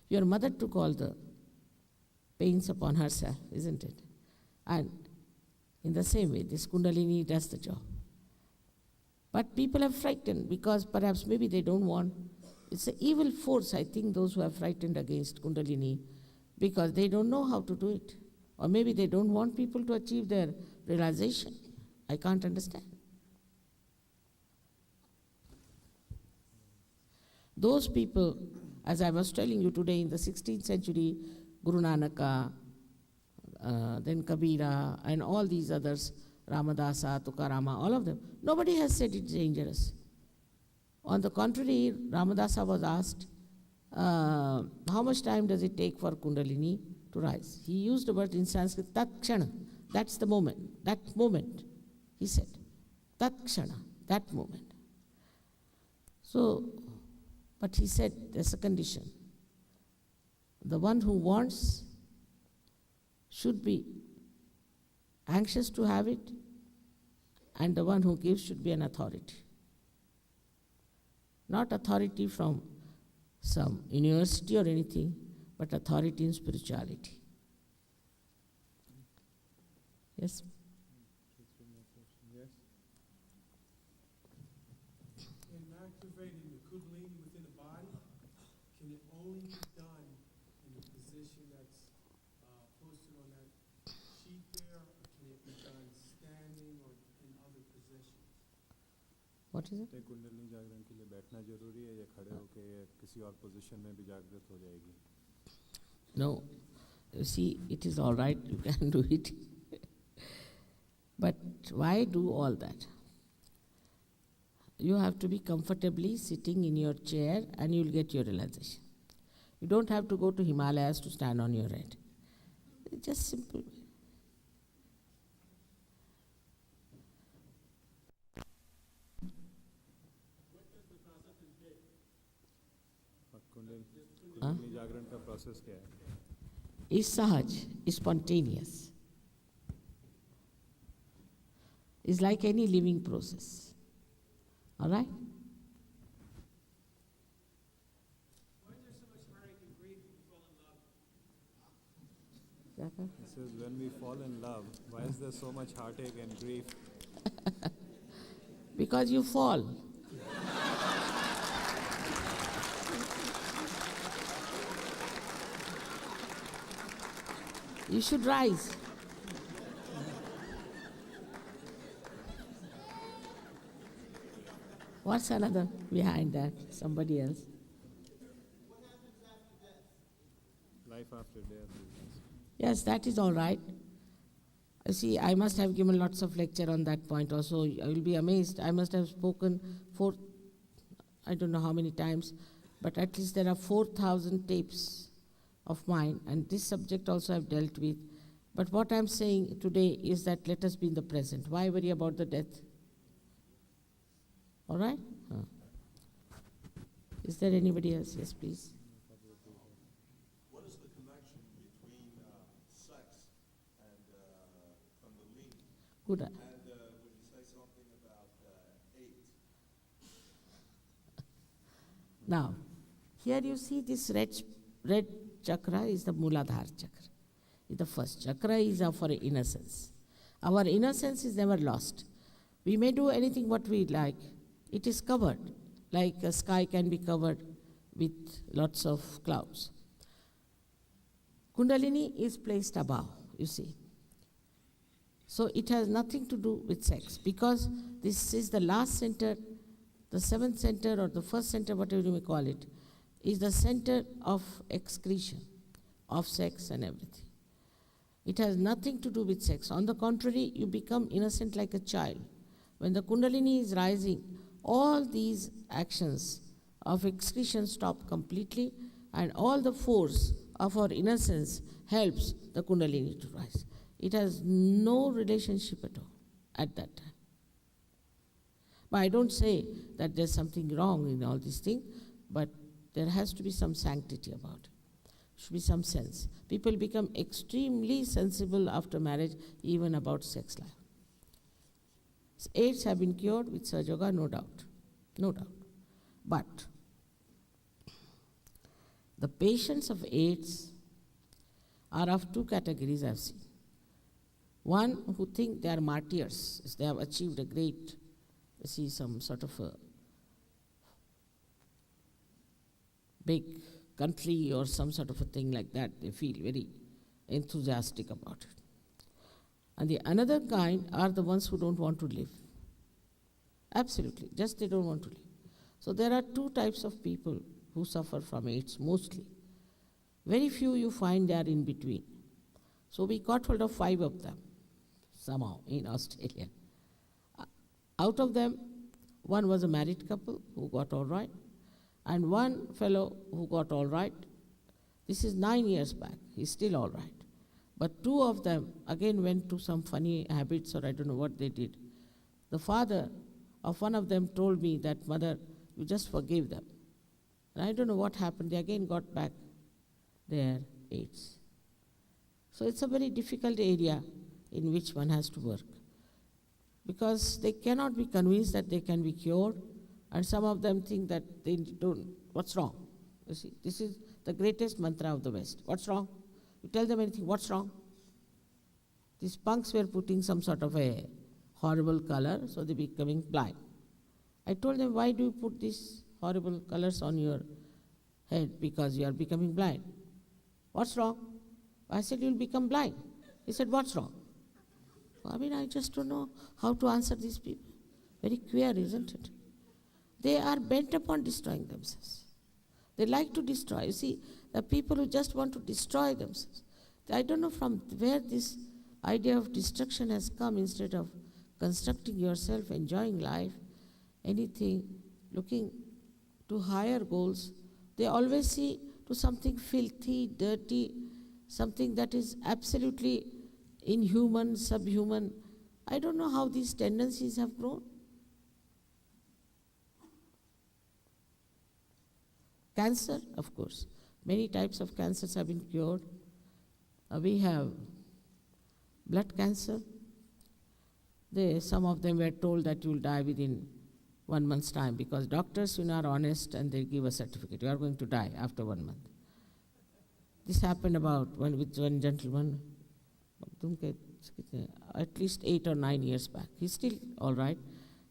your mother took all the pains upon herself, isn't it? And in the same way, this Kundalini does the job. But people are frightened because perhaps maybe they don't want. It's an evil force, I think, those who are frightened against Kundalini, because they don't know how to do it. Or maybe they don't want people to achieve their realization. I can't understand. Those people, as I was telling you today, in the 16th century, Guru Nanaka, then Kabira, and all these others, Ramadasa, Tukarama, all of them, nobody has said it's dangerous. On the contrary, Ramadasa was asked, how much time does it take for Kundalini to rise? He used the word in Sanskrit, Tat Kshana. That's the moment. That moment, he said. Tat Kshana, that moment. So, but he said there's a condition. The one who wants should be anxious to have it, and the one who gives should be an authority. Not authority from some university or anything, but authority in spirituality. Yes? Yes? In activating the Kundalini within the body, can it only be done in the position that's posted on that sheet there, or can it be done standing or in other positions? What is it? Kundalini जागरण के लिए बैठना जरूरी है या खड़े होके या किसी और पोजीशन में भी जागृत हो जाएगी? No. You see, it is all right, you can do it. But why do all that? You have to be comfortably sitting in your chair and you'll get your realization. You don't have to go to Himalayas to stand on your head. It's just simple. Kundalini जागरण का process क्या है? Is sahaj, is spontaneous. Is like any living process. All right? Why is there so much heartache and grief when we fall in love? He says, when we fall in love, why is there so much heartache and grief? Because you fall. You should rise. What's another behind that? Somebody else. Life after death. Yes, that is all right. You see, I must have given lots of lecture on that point also. I will be amazed. I must have spoken for, I don't know how many times, but at least there are 4,000 tapes of mine, and this subject also I've dealt with. But what I'm saying today is that let us be in the present. Why worry about the death? All right? Huh. Is there anybody else? Yes, please. What is the connection between sex and Kundalini? Good. And would you say something about AIDS? Now, here you see this red chakra is the Muladhara chakra. Is the first chakra is for innocence. Our innocence is never lost. We may do anything what we like. It is covered, like a sky can be covered with lots of clouds. Kundalini is placed above, you see. So it has nothing to do with sex, because this is the last center, the seventh center or the first center, whatever you may call it, is the center of excretion, of sex and everything. It has nothing to do with sex. On the contrary, you become innocent like a child. When the Kundalini is rising, all these actions of excretion stop completely, and all the force of our innocence helps the Kundalini to rise. It has no relationship at all at that time. But I don't say that there's something wrong in all these things, but there has to be some sanctity about it. Should be some sense. People become extremely sensible after marriage, even about sex life. AIDS have been cured with Sahaja Yoga, no doubt. No doubt. But the patients of AIDS are of two categories I've seen. One who think they are martyrs, they have achieved a great, some sort of a big country or some sort of a thing like that. They feel very enthusiastic about it. And the another kind are the ones who don't want to live. Absolutely, just they don't want to live. So there are two types of people who suffer from AIDS mostly. Very few you find they are in between. So we got hold of 5 of them somehow in Australia. Out of them, one was a married couple who got all right, and one fellow who got all right. This is 9 years back. He's still all right. But 2 of them again went to some funny habits, or I don't know what they did. The father of one of them told me that, "Mother, you just forgive them." And I don't know what happened. They again got back their AIDS. So it's a very difficult area in which one has to work, because they cannot be convinced that they can be cured, and some of them think that they don't. What's wrong? You see, this is the greatest mantra of the West. What's wrong? You tell them anything, what's wrong? These punks were putting some sort of a horrible color, so they're becoming blind. I told them, why do you put these horrible colors on your head? Because you are becoming blind. What's wrong? I said, you'll become blind. He said, what's wrong? I mean, I just don't know how to answer these people. Very queer, isn't it? They are bent upon destroying themselves. They like to destroy. You see, the people who just want to destroy themselves. I don't know from where this idea of destruction has come, instead of constructing yourself, enjoying life, anything, looking to higher goals. They always see to something filthy, dirty, something that is absolutely inhuman, subhuman. I don't know how these tendencies have grown. Cancer, of course. Many types of cancers have been cured. We have blood cancer. Some of them were told that you will die within 1 month's time, because doctors, are honest and they give a certificate. You are going to die after 1 month. This happened with one gentleman, at least 8 or 9 years back. He's still all right.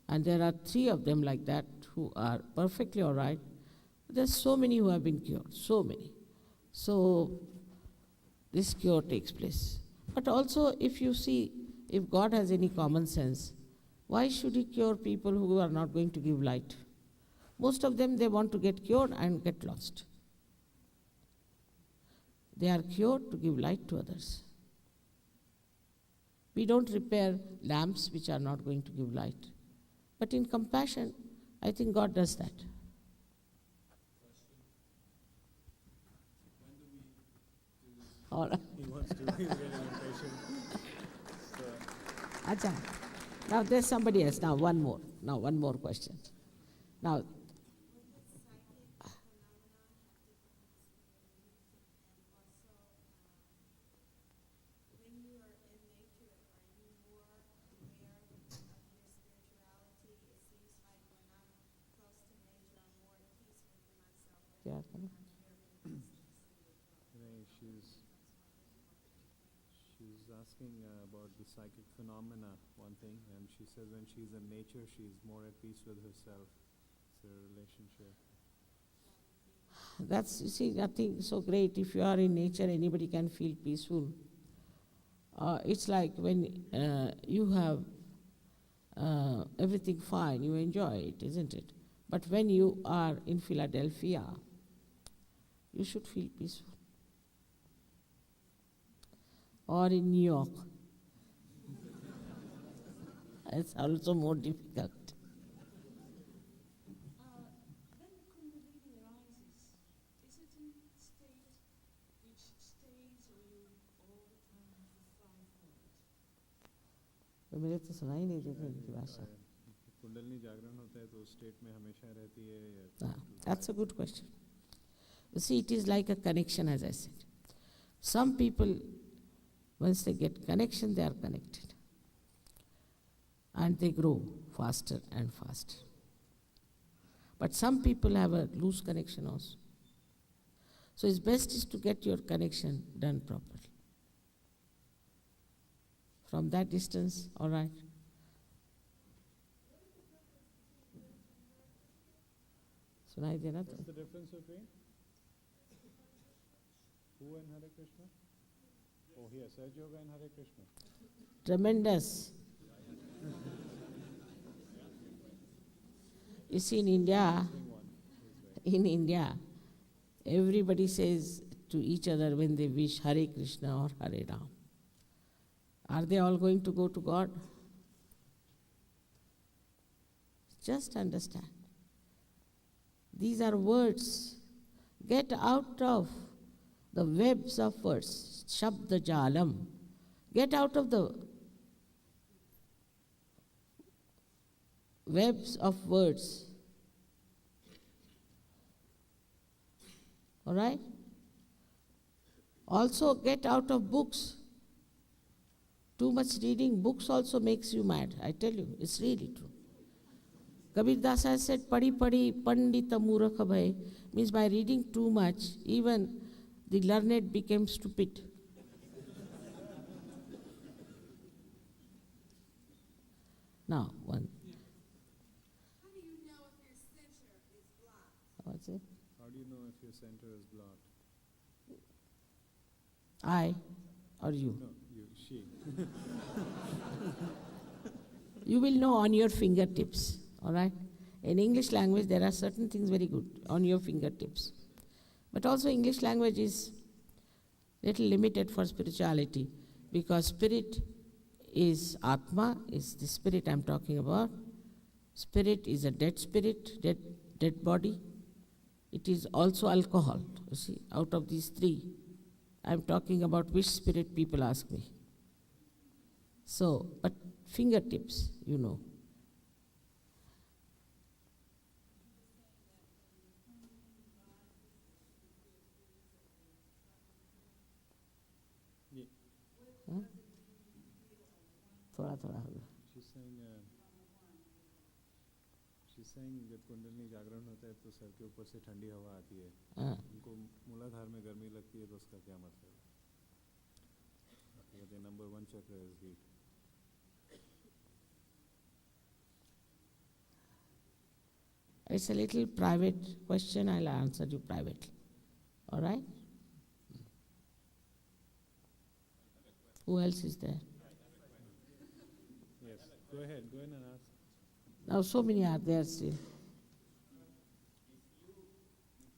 And there are 3 of them like that who are perfectly all right. There's so many who have been cured, so many. So this cure takes place. But also, if you see, if God has any common sense, why should He cure people who are not going to give light? Most of them, they want to get cured and get lost. They are cured to give light to others. We don't repair lamps which are not going to give light. But in compassion, I think God does that. All right. He wants to be really impatient. Acha. Now there's somebody else. Now one more question. Now, She's asking about the psychic phenomena, one thing, and she says when she's in nature, she's more at peace with herself. It's a relationship. That's, you see, nothing so great. If you are in nature, anybody can feel peaceful. It's like when you have everything fine, you enjoy it, isn't it? But when you are in Philadelphia, you should feel peaceful. Or in New York. It's also more difficult. When the Kundalini arises, is it a state which stays or you all the time have to fight for it? मेरे तो सुना ही नहीं देते इनकी भाषा. कुंडलनी जागरण होता है तो उस स्टेट में हमेशा रहती है या That's a good question. You see, it is like a connection, as I said. Some people, once they get connection, they are connected. And they grow faster and faster. But some people have a loose connection also. So it's best is to get your connection done properly. From that distance, all right. सुनाई दे रहा था? What's the difference between who and Hare Krishna? Oh, here, Saj Yoga and Hare Krishna. Tremendous. You see, in India, everybody says to each other when they wish Hare Krishna or Hare Ram. Are they all going to go to God? Just understand. These are words. Get out of the webs of words. Shabda Jalam. Get out of the webs of words. All right? Also get out of books. Too much reading books also makes you mad. I tell you, it's really true. Kabir Das has said, Padi Padi Pandita Murakha Bhai, means by reading too much, even the learned became stupid. Now, one. How do you know if your center is blocked? What's it? How do you know if your center is blocked? I or you? No, you, she. You will know on your fingertips, all right? In English language, there are certain things very good on your fingertips. But also English language is little limited for spirituality because spirit is Atma, is the spirit I'm talking about. Spirit is a dead spirit, dead body. It is also alcohol, you see, out of these three. I'm talking about which spirit people ask me. So, but fingertips, you know. Yeah. Huh? थोड़ा थोड़ा होगा. She's saying जब कुंडलनी जागरण होता है तो sir के ऊपर से ठंडी हवा आती है. हाँ. उनको मूलाधार में गर्मी लगती है तो उसका क्या मतलब है? कहते हैं नंबर 1 चक्र is heat. It's a little private question. I'll answer you privately. All right? Who else is there? Yes, go ahead and ask. Now so many are there still. If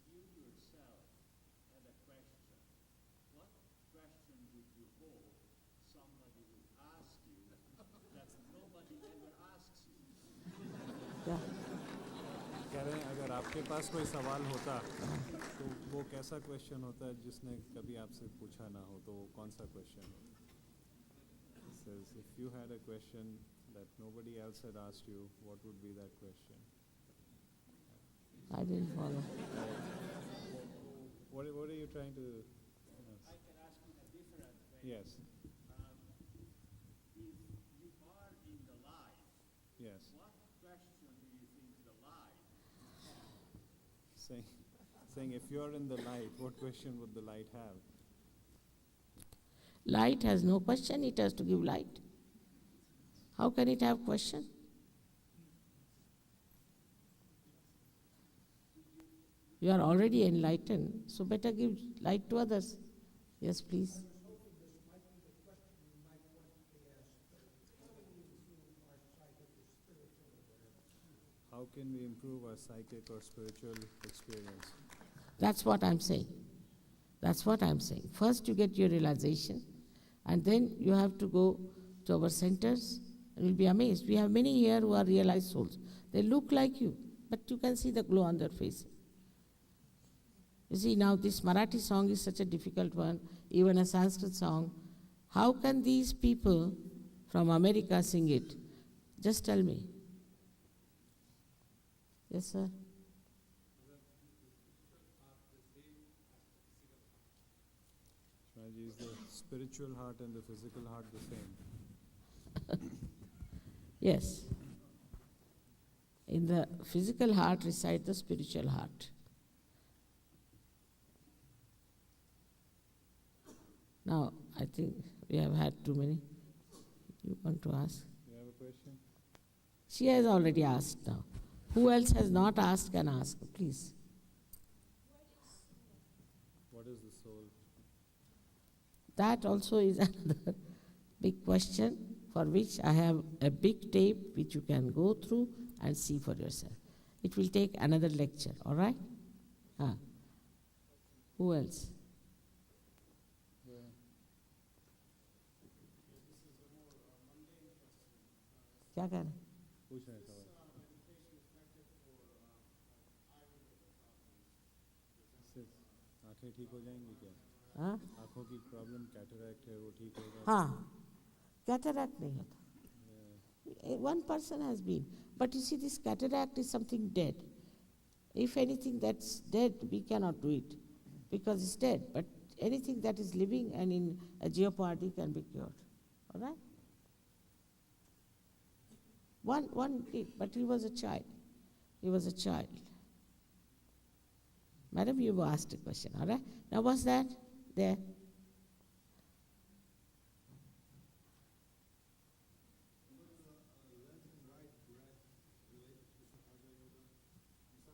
you yourself had a question, what question would you hope somebody would ask you that nobody ever asks you? Yeah. कह रहे हैं अगर आपके पास कोई सवाल होता तो वो कैसा क्वेश्चन होता है जिसने कभी आपसे पूछा ना हो, तो वो कौन सा क्वेश्चन होता? Says if you had a question that nobody else had asked you, what would be that question? I didn't follow. What are you trying to ask? I can ask in a different way. Yes, If you are in the light, yes. what question do you think the light Saying if you're in the light, what question would the light have? Light has no question, it has to give light. How can it have question? You are already enlightened, so better give light to others. Yes, please. How can we improve our psychic or spiritual experience? That's what I'm saying. That's what I'm saying. First you get your realization, and then you have to go to our centers, and you'll be amazed. We have many here who are realized souls. They look like you, but you can see the glow on their face. You see, now this Marathi song is such a difficult one, even a Sanskrit song. How can these people from America sing it? Just tell me. Yes, sir? Swamiji, is the spiritual heart and the physical heart the same? Yes. In the physical heart resides the spiritual heart. Now, I think we have had too many. You want to ask? You have a question? She has already asked now. Who else has not asked can ask, please. What is the soul? That also is another big question for which I have a big tape which you can go through and see for yourself. It will take another lecture, all right? Who else? क्या कह रहे हैं? पूछ रहे हैं सवाल। इससे आँखें ठीक हो जाएंगी क्या? हाँ? आँखों की प्रॉब्लम कैटरैक्ट है, वो ठीक होगा? हाँ, cataract नहीं होता. One person has been. But you see, this cataract is something dead. If anything that's dead, we cannot do it because it's dead. But anything that is living and in a jeopardy can be cured. All right? One did, but he was a child. He was a child. Madam, you've asked a question, all right? Now, what's that? There.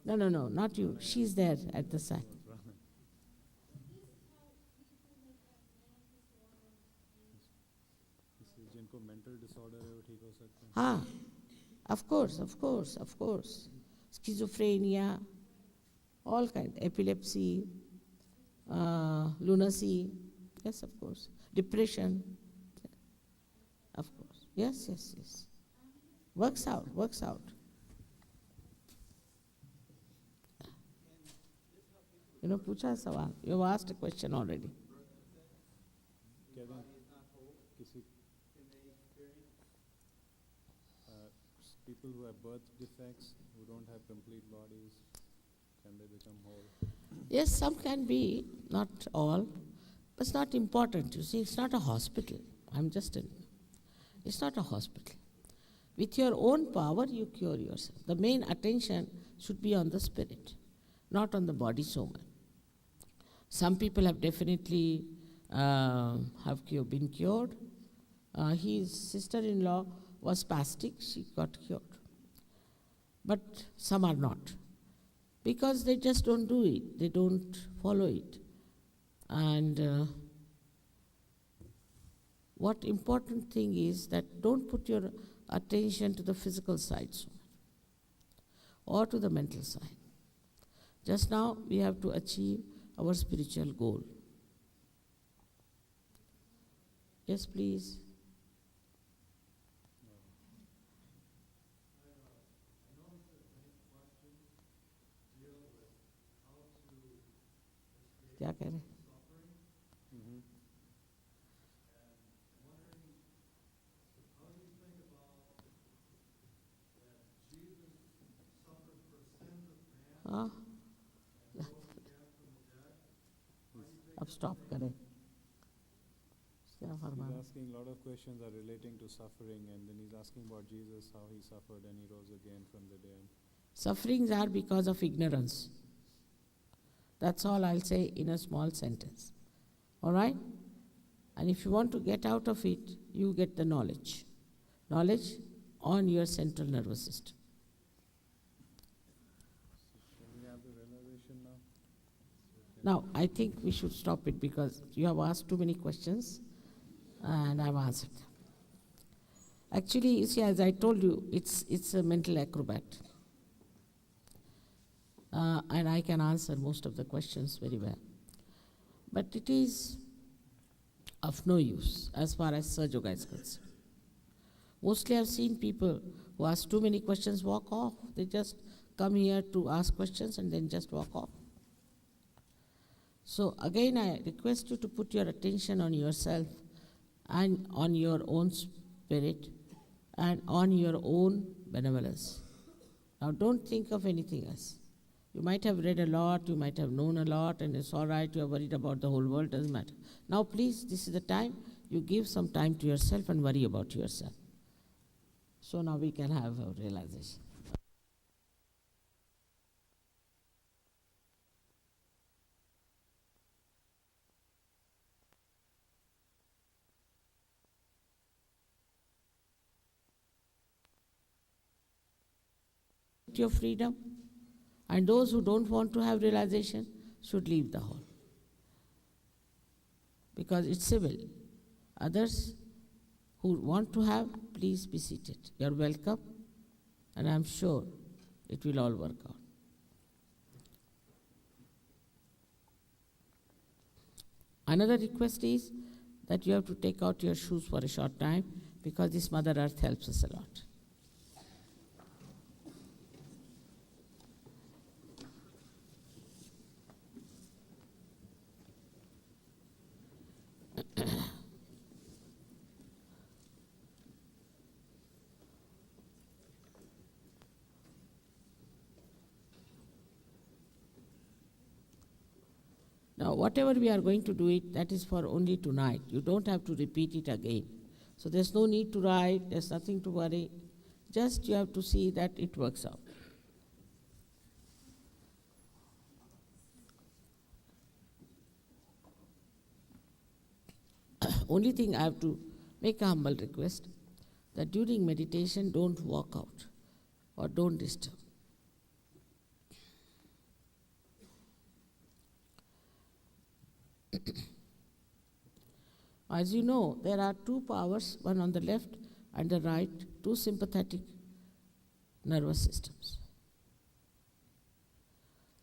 No, not you. She's there at the side. जिनको mental disorder है वो ठीक हो सकते हैं? हाँ, of course. Schizophrenia, all kinds, epilepsy, lunacy, yes, of course. Depression, of course. Yes. Works out. You know, पूछा सवाल. You have asked a question already. कहते हैं किसी people who have birth defects, who don't have complete bodies, can they become whole? Yes, some can be, not all. But it's not important. You see, it's not a hospital. It's not a hospital. With your own power, you cure yourself. The main attention should be on the spirit, not on the body so much. Some people have definitely been cured. His sister-in-law was spastic, she got cured. But some are not. Because they just don't do it, they don't follow it. And what important thing is that don't put your attention to the physical side so much, or to the mental side. Just now we have to achieve our spiritual goal. Yes, please. क्या कह रहे? हाँ, अब stop करें. क्या फरमा? He's asking a lot of questions are relating to suffering, and then he's asking about Jesus, how he suffered and he rose again from the dead. Sufferings are because of ignorance. That's all I'll say in a small sentence. All right? And if you want to get out of it, you get the knowledge. Knowledge on your central nervous system. Can we have the realization now? Now, I think we should stop it because you have asked too many questions and I've answered them. Actually, you see, as I told you, it's a mental acrobat. And I can answer most of the questions very well. But it is of no use as far as Sahaja Yoga is concerned. Mostly I've seen people who ask too many questions walk off. They just come here to ask questions and then just walk off. So again, I request you to put your attention on yourself and on your own spirit and on your own benevolence. Now don't think of anything else. You might have read a lot, you might have known a lot, and it's all right, you are worried about the whole world, doesn't matter. Now please, this is the time, you give some time to yourself and worry about yourself. So now we can have a realization. Your freedom, and those who don't want to have realization should leave the hall because it's civil. Others who want to have, please be seated. You're welcome, and I'm sure it will all work out. Another request is that you have to take out your shoes for a short time because this Mother Earth helps us a lot. Now, whatever we are going to do it, that is for only tonight. You don't have to repeat it again. So there's no need to write, there's nothing to worry. Just you have to see that it works out. Only thing I have to make a humble request that during meditation, don't walk out or don't disturb. As you know, there are two powers, one on the left and the right, two sympathetic nervous systems.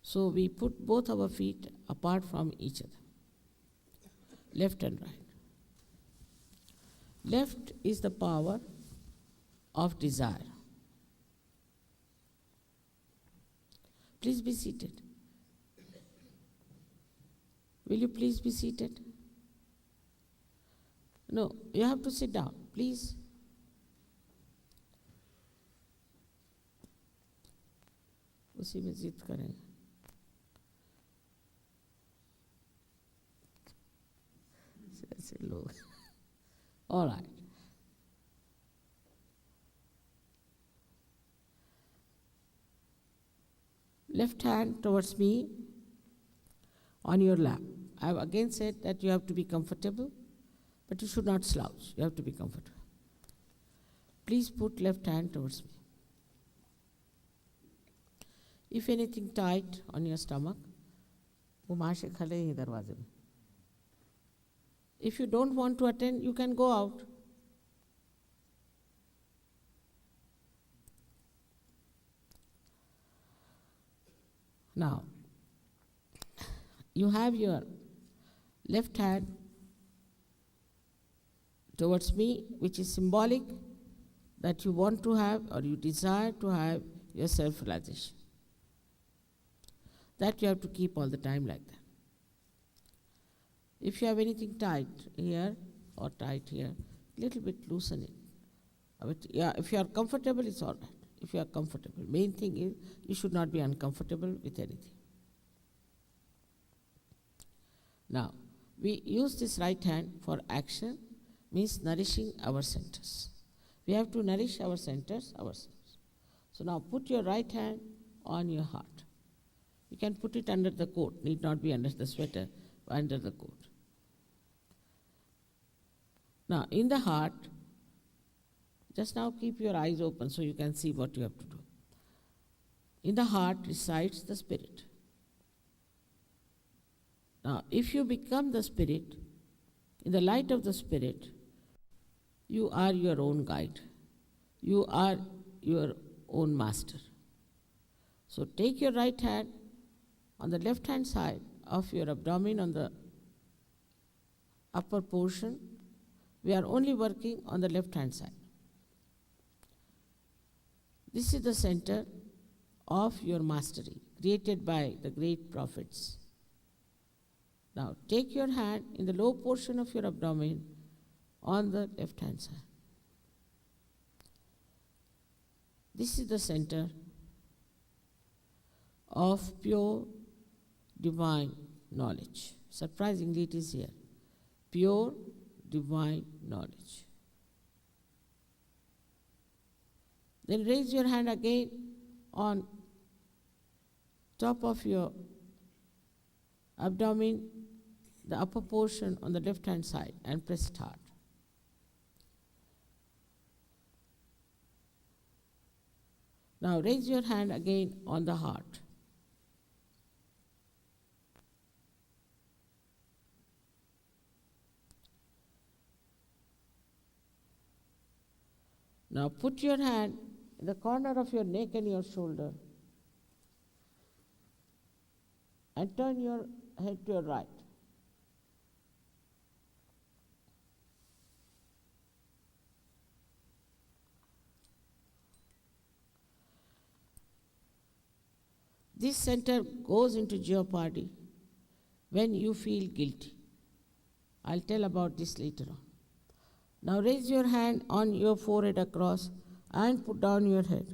So we put both our feet apart from each other, left and right. Left is the power of desire. Please be seated. Will you please be seated? No, you have to sit down, please. उसी में जिद करेंगे. ऐसे लोग. All right. Left hand towards me on your lap. I have again said that you have to be comfortable, but you should not slouch. You have to be comfortable. Please put left hand towards me. If anything tight on your stomach, वो माँ से खले ही दरवाजे में. If you don't want to attend, you can go out. Now, you have your left hand towards me, which is symbolic that you want to have or you desire to have your self-realization. That you have to keep all the time like that. If you have anything tight here or tight here, little bit loosen it. Yeah, if you are comfortable, it's all right. If you are comfortable. Main thing is you should not be uncomfortable with anything. Now, we use this right hand for action, means nourishing our centers. We have to nourish our centers ourselves. So now put your right hand on your heart. You can put it under the coat, need not be under the sweater, under the coat. Now, in the heart, just now keep your eyes open so you can see what you have to do. In the heart resides the spirit. Now, if you become the spirit, in the light of the spirit, you are your own guide. You are your own master. So take your right hand on the left hand side of your abdomen on the upper portion. We are only working on the left hand side. This is the center of your mastery, created by the great prophets. Now take your hand in the low portion of your abdomen on the left hand side. This is the center of pure divine knowledge. Surprisingly, it is here. Pure divine knowledge. Then raise your hand again on top of your abdomen, the upper portion on the left hand side, and press it hard. Now raise your hand again on the heart. Now put your hand in the corner of your neck and your shoulder and turn your head to your right. This center goes into jeopardy when you feel guilty. I'll tell about this later on. Now raise your hand on your forehead across and put down your head.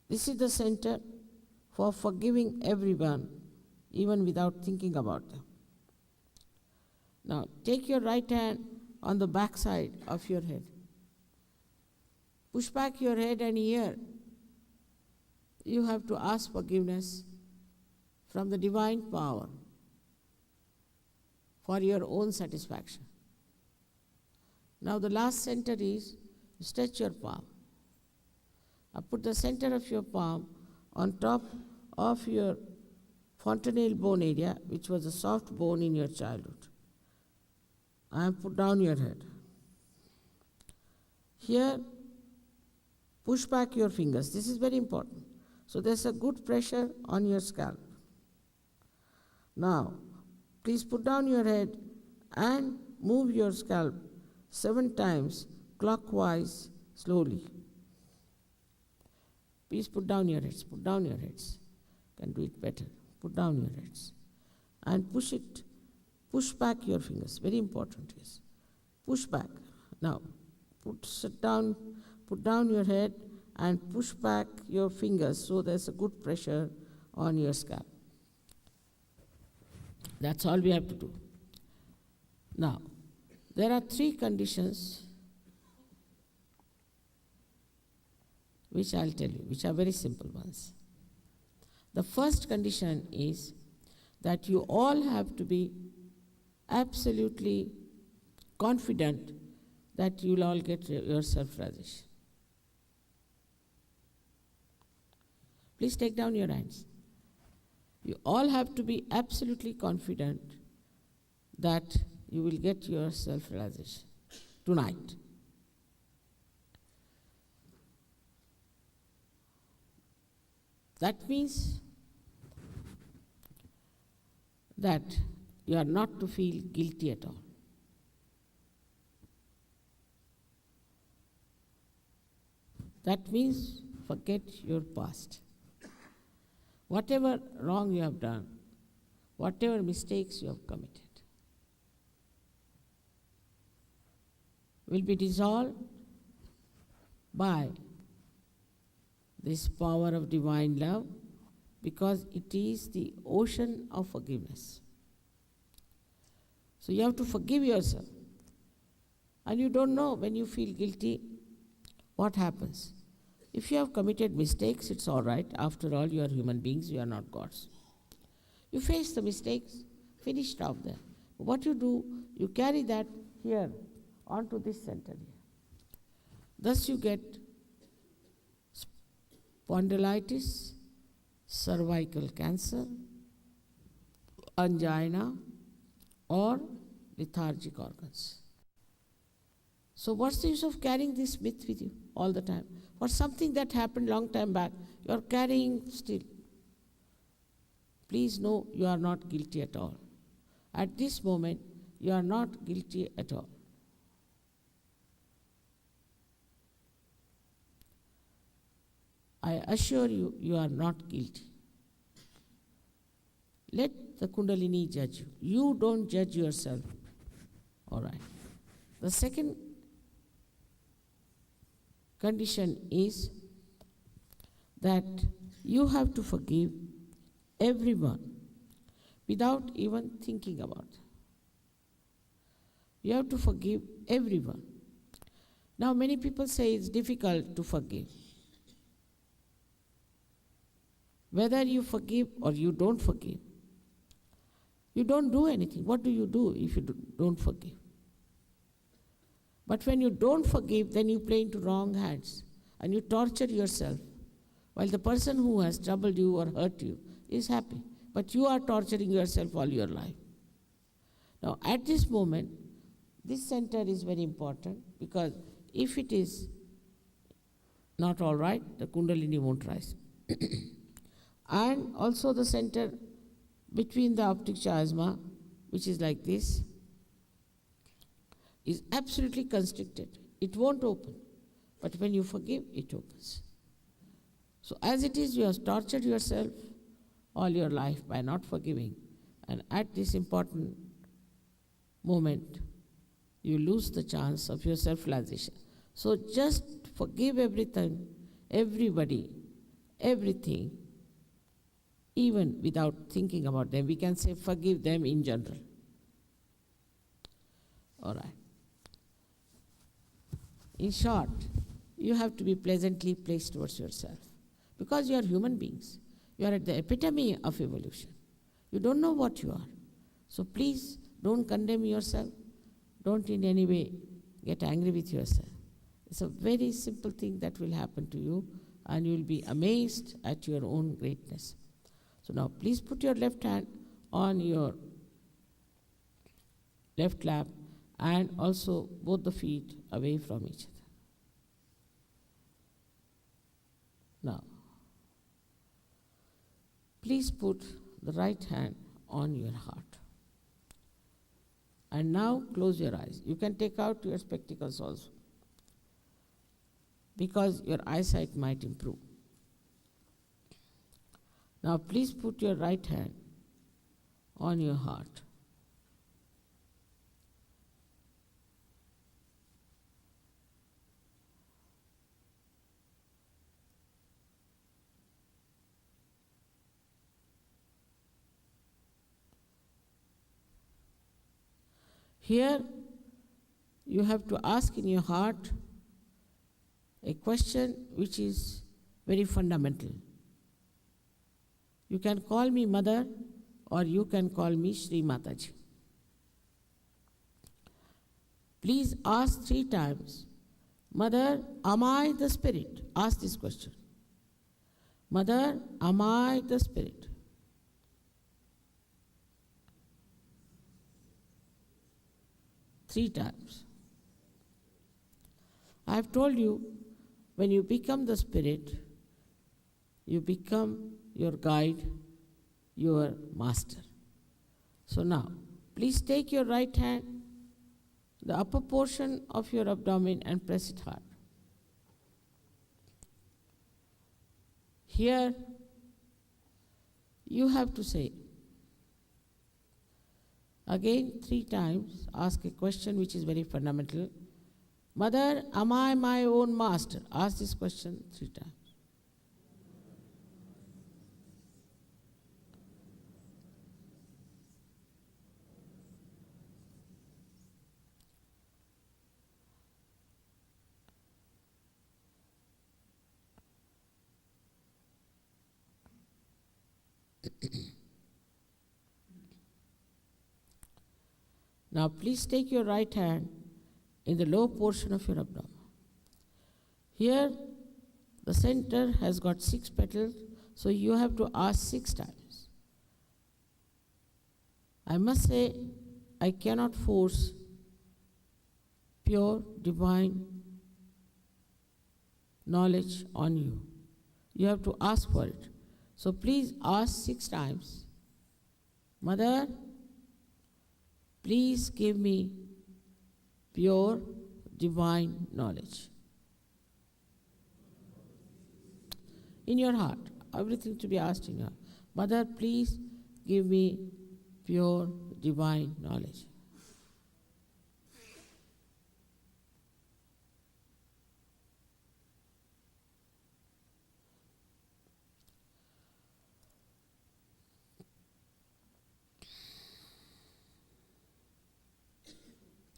This is the center for forgiving everyone, even without thinking about them. Now take your right hand on the back side of your head. Push back your head, and here you have to ask forgiveness from the divine power for your own satisfaction. Now the last center is stretch your palm. Now put the center of your palm on top of your fontanelle bone area, which was a soft bone in your childhood, and put down your head. Here, push back your fingers. This is very important. So there's a good pressure on your scalp. Now, please put down your head and move your scalp 7 times clockwise slowly. Please put down your heads. Put down your heads. Can do it better. Put down your heads. And push it. Push back your fingers. Very important, yes. Push back. Now, put down your head and push back your fingers so there's a good pressure on your scalp. That's all we have to do. Now, there are 3 conditions which I'll tell you, which are very simple ones. The first condition is that you all have to be absolutely confident that you'll all get your self-realization. Please take down your hands. You all have to be absolutely confident that you will get your self-realization tonight. That means that you are not to feel guilty at all. That means forget your past. Whatever wrong you have done, whatever mistakes you have committed, will be dissolved by this power of divine love, because it is the ocean of forgiveness. So you have to forgive yourself. And you don't know when you feel guilty what happens. If you have committed mistakes, it's all right. After all, you are human beings, you are not gods. You face the mistakes, finished off there. What you do, you carry that here onto this center here. Thus you get spondylitis, cervical cancer, angina, or lethargic organs. So what's the use of carrying this myth with you all the time? For something that happened long time back, you are carrying still. Please know you are not guilty at all. At this moment, you are not guilty at all. I assure you, you are not guilty. Let the Kundalini judge you. You don't judge yourself. All right. The second condition is that you have to forgive everyone without even thinking about it. You have to forgive everyone. Now, many people say it's difficult to forgive. Whether you forgive or you don't forgive, you don't do anything. What do you do if you don't forgive? But when you don't forgive, then you play into wrong hands and you torture yourself while the person who has troubled you or hurt you is happy. But you are torturing yourself all your life. Now, at this moment, this center is very important because if it is not all right, the Kundalini won't rise. And also the center between the optic chiasma, which is like this, is absolutely constricted. It won't open. But when you forgive, it opens. So as it is, you have tortured yourself all your life by not forgiving. And at this important moment, you lose the chance of your self-realization. So just forgive everything, everybody, everything, even without thinking about them. We can say forgive them in general. All right. In short, you have to be pleasantly placed towards yourself because you are human beings. You are at the epitome of evolution. You don't know what you are. So please don't condemn yourself. Don't in any way get angry with yourself. It's a very simple thing that will happen to you and you will be amazed at your own greatness. So now please put your left hand on your left lap and also both the feet away from each other. Now, please put the right hand on your heart. And now close your eyes. You can take out your spectacles also because your eyesight might improve. Now please put your right hand on your heart. Here, you have to ask in your heart a question which is very fundamental. You can call me Mother or you can call me Shri Mataji. Please ask 3 times, Mother, am I the Spirit? Ask this question. Mother, am I the Spirit? Three times. I have told you, when you become the Spirit, you become your guide, your master. So now, please take your right hand, the upper portion of your abdomen, and press it hard. Here, you have to say, again 3 times, ask a question which is very fundamental. Mother, am I my own master? Ask this question 3 times. Now please take your right hand in the lower portion of your abdomen. Here, the center has got 6 petals, so you have to ask 6 times. I must say, I cannot force pure divine knowledge on you. You have to ask for it. So please ask 6 times. Mother, please give me pure divine knowledge. In your heart, everything to be asked in your heart. Mother, please give me pure divine knowledge.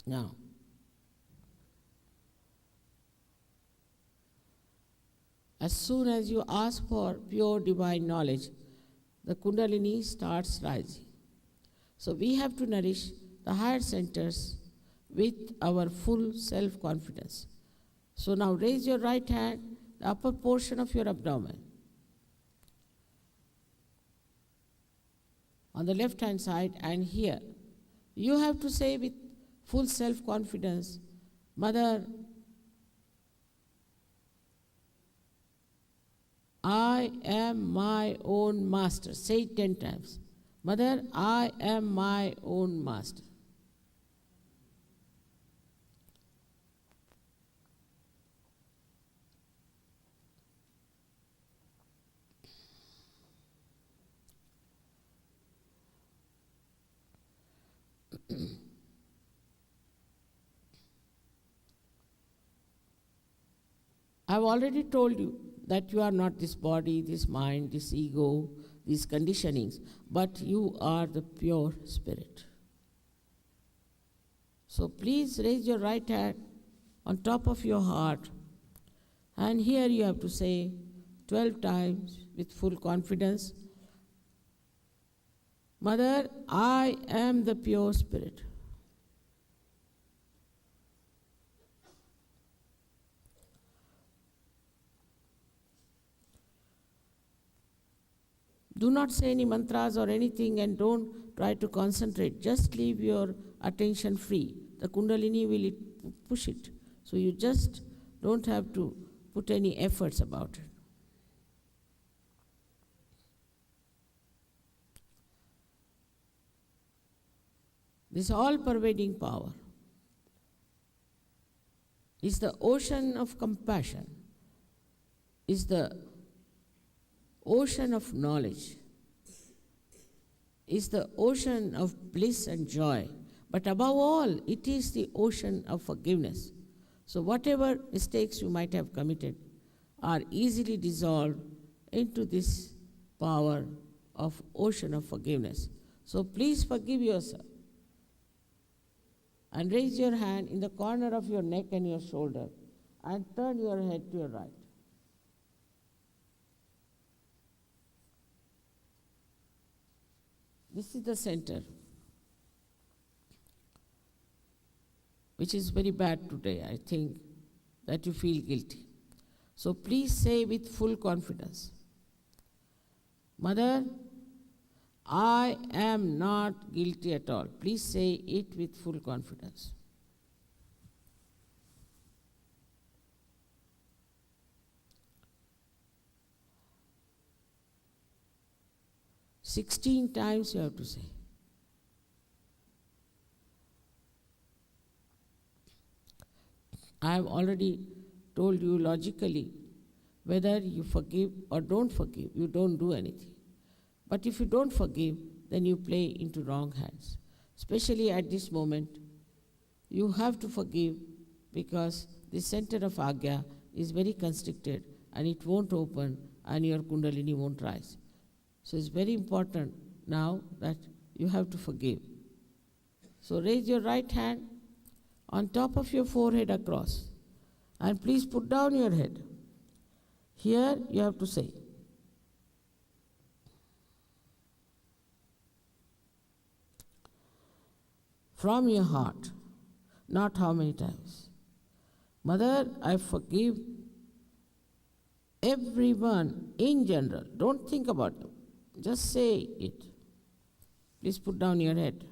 Now, as soon as you ask for pure divine knowledge, the Kundalini starts rising. So we have to nourish the higher centers with our full self-confidence. So now raise your right hand, the upper portion of your abdomen. On the left hand side and here, you have to say with full self-confidence, Mother, I am my own master. Say it 10 times. Mother, I am my own master. I've already told you that you are not this body, this mind, this ego, these conditionings, but you are the pure spirit. So please raise your right hand on top of your heart, and here you have to say 12 times with full confidence, Mother, I am the pure spirit. Do not say any mantras or anything and don't try to concentrate. Just leave your attention free. The Kundalini will push it. So you just don't have to put any efforts about it. This all-pervading power is the ocean of compassion, is the ocean of knowledge, is the ocean of bliss and joy, but above all, it is the ocean of forgiveness. So whatever mistakes you might have committed are easily dissolved into this power of ocean of forgiveness. So please forgive yourself and raise your hand in the corner of your neck and your shoulder and turn your head to your right. This is the center, which is very bad today. I think that you feel guilty. So please say with full confidence, Mother, I am not guilty at all. Please say it with full confidence. "16 times you have to say. I have already told you logically, whether you forgive or don't forgive, you don't do anything. But if you don't forgive, then you play into wrong hands. Especially at this moment, you have to forgive because the center of Agya is very constricted and it won't open and your Kundalini won't rise. So it's very important now that you have to forgive. So raise your right hand on top of your forehead across and please put down your head. Here you have to say, from your heart, not how many times. Mother, I forgive everyone in general. Don't think about them. Just say it. Please put down your head.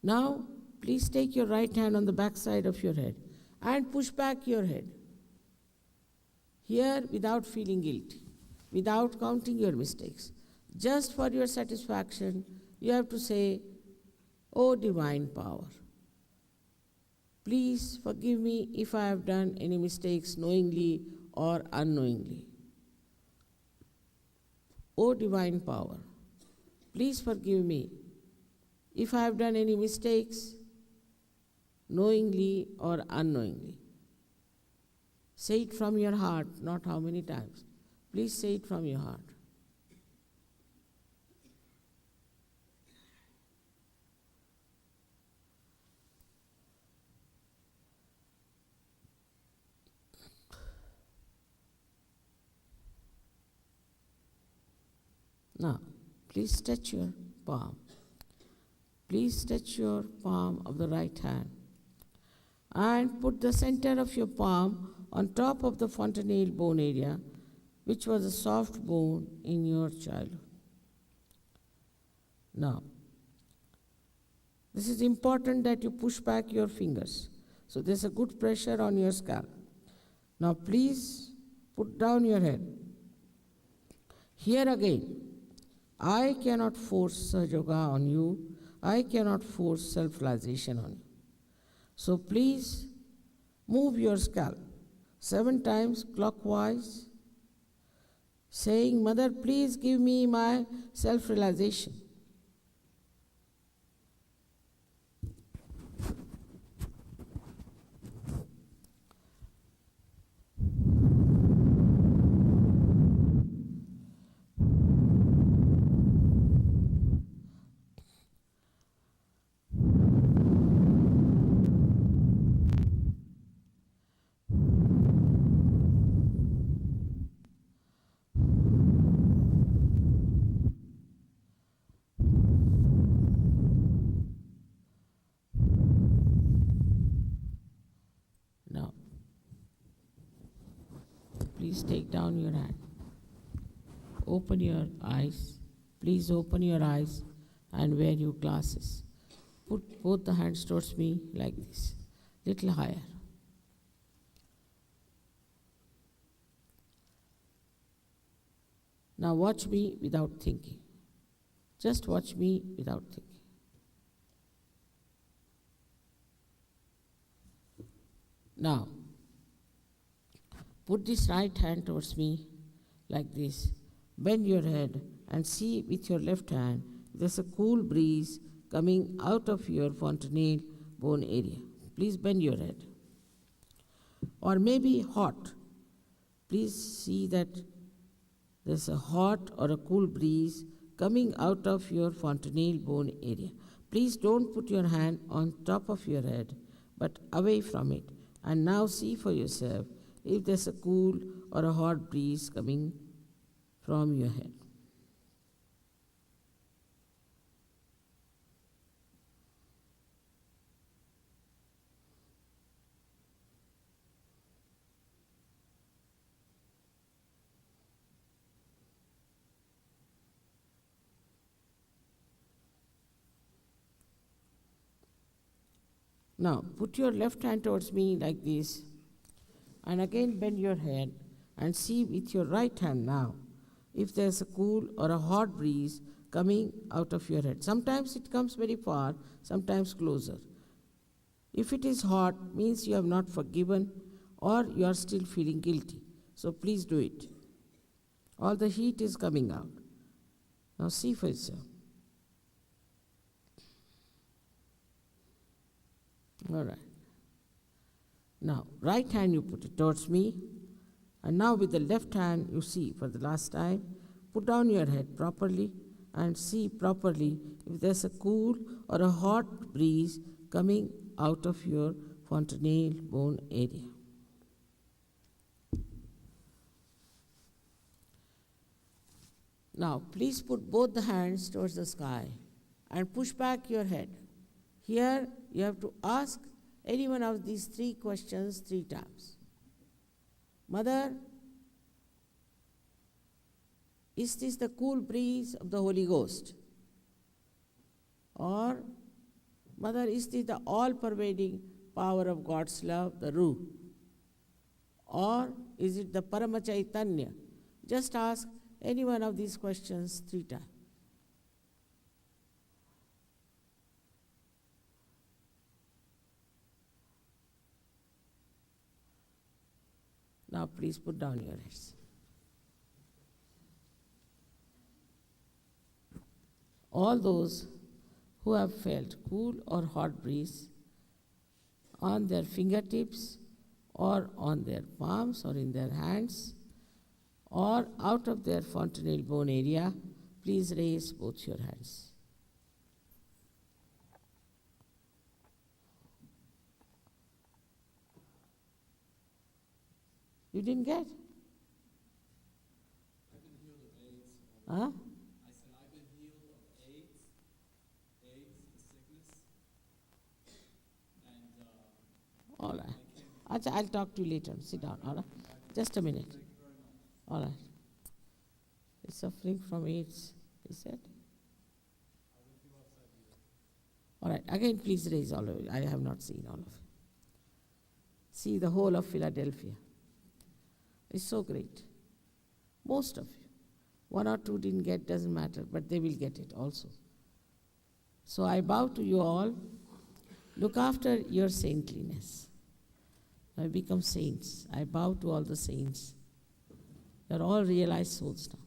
Now, please take your right hand on the back side of your head and push back your head. Here, without feeling guilty, without counting your mistakes, just for your satisfaction, you have to say, "O divine power, please forgive me if I have done any mistakes knowingly or unknowingly. O divine power, please forgive me if I have done any mistakes knowingly or unknowingly." Say it from your heart, not how many times. Please say it from your heart. Now, please stretch your palm. Please touch your palm of the right hand and put the center of your palm on top of the fontanelle bone area, which was a soft bone in your childhood. Now, this is important that you push back your fingers. So there's a good pressure on your scalp. Now, please put down your head. Here again, I cannot force Sahaja Yoga on you. I cannot force self-realization on you. So please move your scalp 7 times clockwise, saying, "Mother, please give me my self-realization." Now, please take down your hand. Open your eyes. Please open your eyes and wear your glasses. Put both the hands towards me like this, little higher. Now watch me without thinking. Just watch me without thinking. Now, put this right hand towards me like this. Bend your head and see with your left hand there's a cool breeze coming out of your fontanelle bone area. Please bend your head. Or maybe hot. Please see that there's a hot or a cool breeze coming out of your fontanelle bone area. Please don't put your hand on top of your head, but away from it. And now see for yourself if there's a cool or a hot breeze coming from your head. Now, put your left hand towards me like this, and again bend your head and see with your right hand now if there's a cool or a hot breeze coming out of your head. Sometimes it comes very far, sometimes closer. If it is hot, means you have not forgiven or you are still feeling guilty. So please do it. All the heat is coming out. Now see for yourself. All right. Now, right hand you put it towards me. And now with the left hand, you see for the last time, put down your head properly and see properly if there's a cool or a hot breeze coming out of your fontanelle bone area. Now, please put both the hands towards the sky and push back your head. Here, you have to ask any one of these three questions 3 times. Mother, is this the cool breeze of the Holy Ghost? Or, Mother, is this the all-pervading power of God's love, the Ruh? Or is it the Paramachaitanya? Just ask any one of these questions 3 times. Now please put down your heads. All those who have felt cool or hot breeze on their fingertips or on their palms or in their hands or out of their fontanelle bone area, please raise both your hands. You didn't get? I've been healed of AIDS. Huh? I said I've been healed of AIDS, the sickness, and All right. Acha, I'll talk to you later. Sit down. All right. Just a minute. thank you very much. All right. He's suffering from AIDS, he said. I went through outside the All right. Again, please raise all of you. I have not seen all of you. See the whole of Philadelphia. It's so great. Most of you. 1 or 2 didn't get, doesn't matter, but they will get it also. So I bow to you all. Look after your saintliness. Now become saints. I bow to all the saints. You're all realized souls now.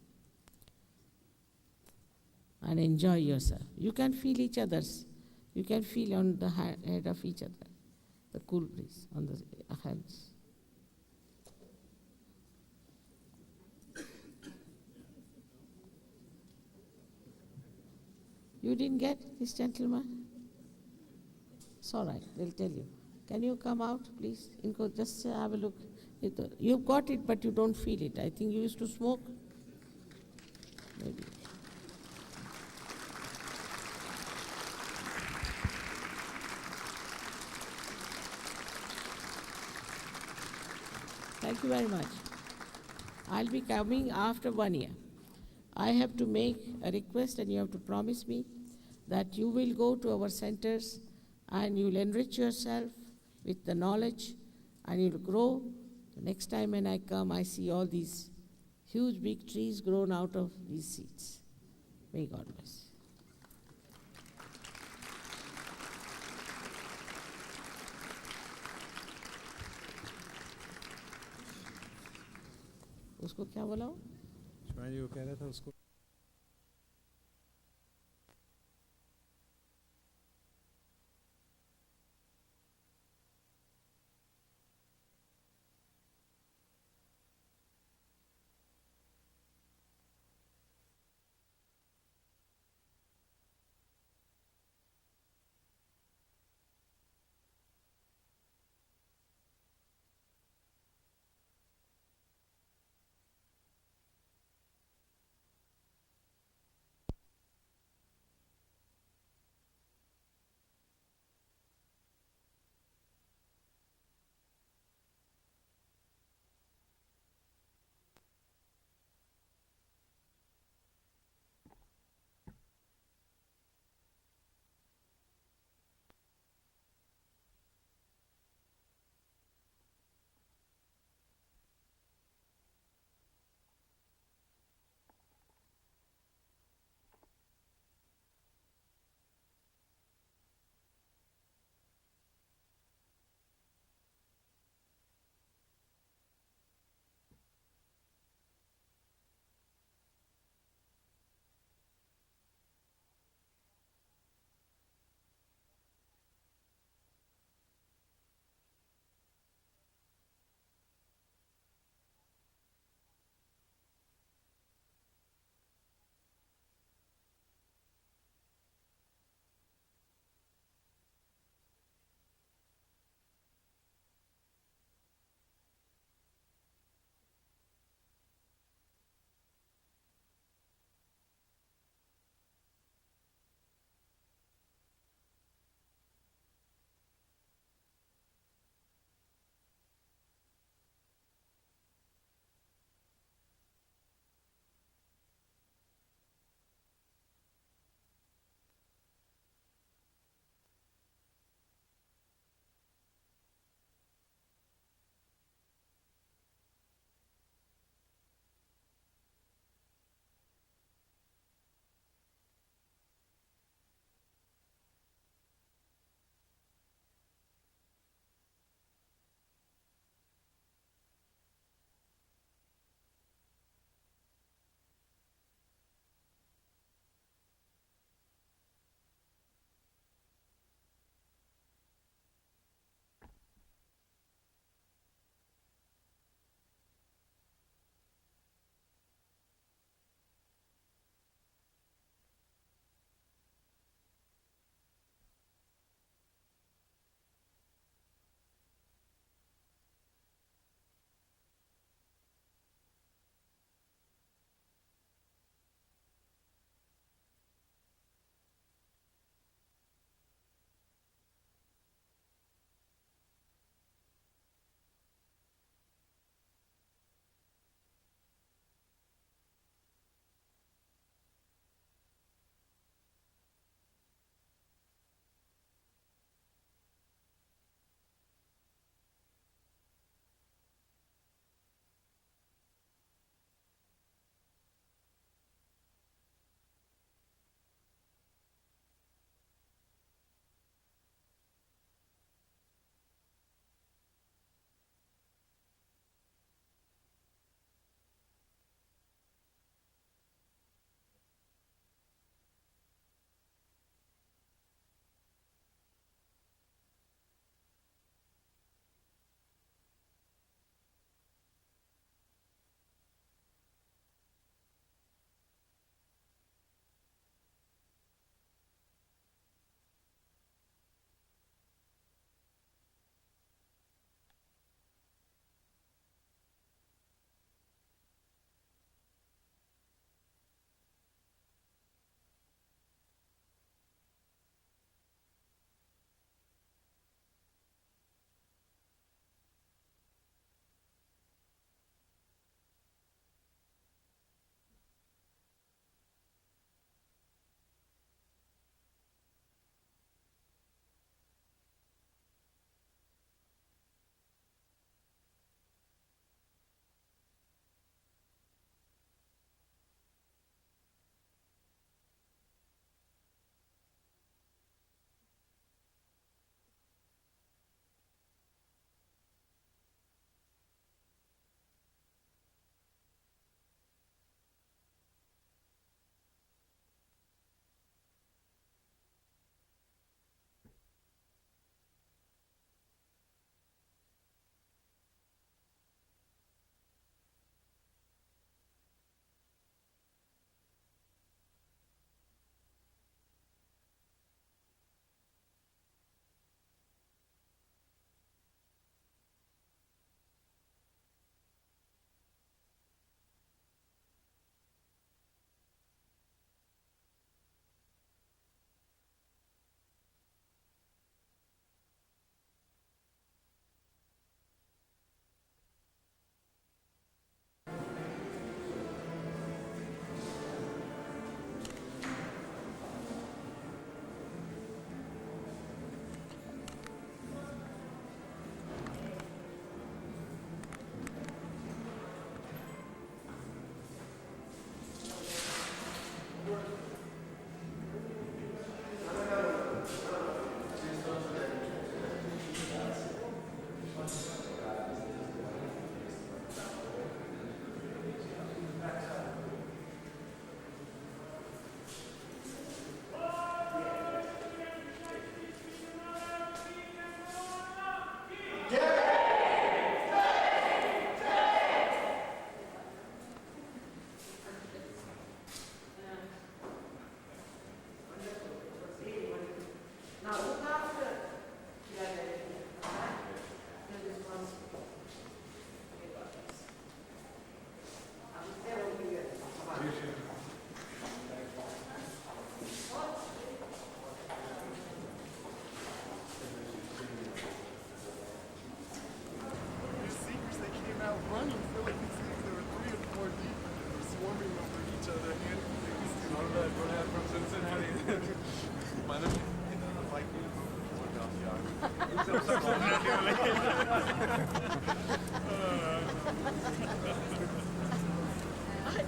And enjoy yourself. You can feel each other's. You can feel on the head of each other the cool breeze on the hands. You didn't get this gentleman? It's all right, they'll tell you. Can you come out, please? Inko, just have a look. You've got it, but you don't feel it. I think you used to smoke. Maybe. Thank you very much. I'll be coming after 1 year. I have to make a request and you have to promise me that you will go to our centers and you will enrich yourself with the knowledge and you will grow. The next time when I come, I see all these huge big trees grown out of these seeds. May God bless. उसको क्या बोला वो? शिवानी जी वो कह रहा था उसको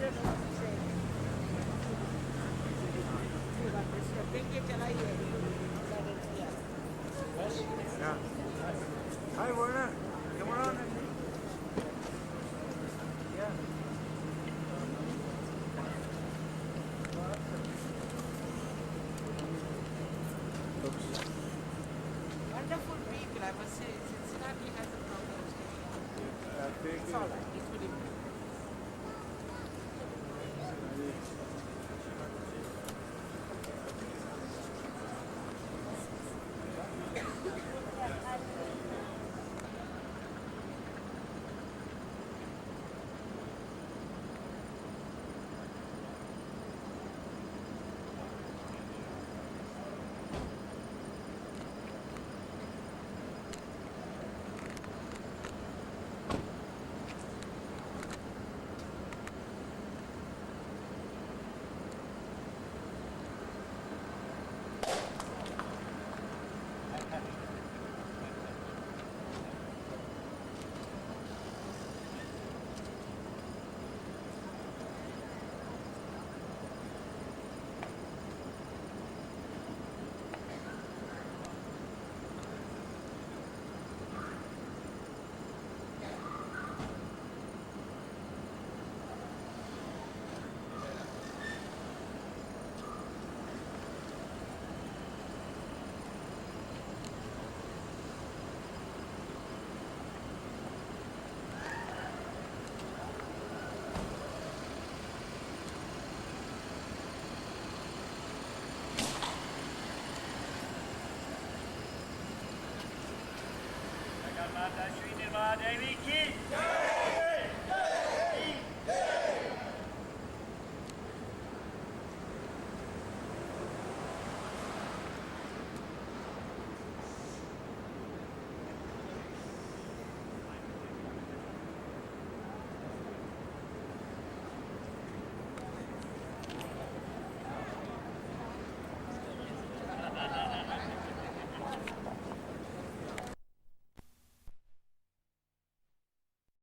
don't know what to say. देख के चलाइए. Yeah. Hi, Werner. Come on. Yeah. Wonderful people, I must say. Cincinnati has a problem. It's all right. It will improve. Jagannatha Srinivasa Devi ki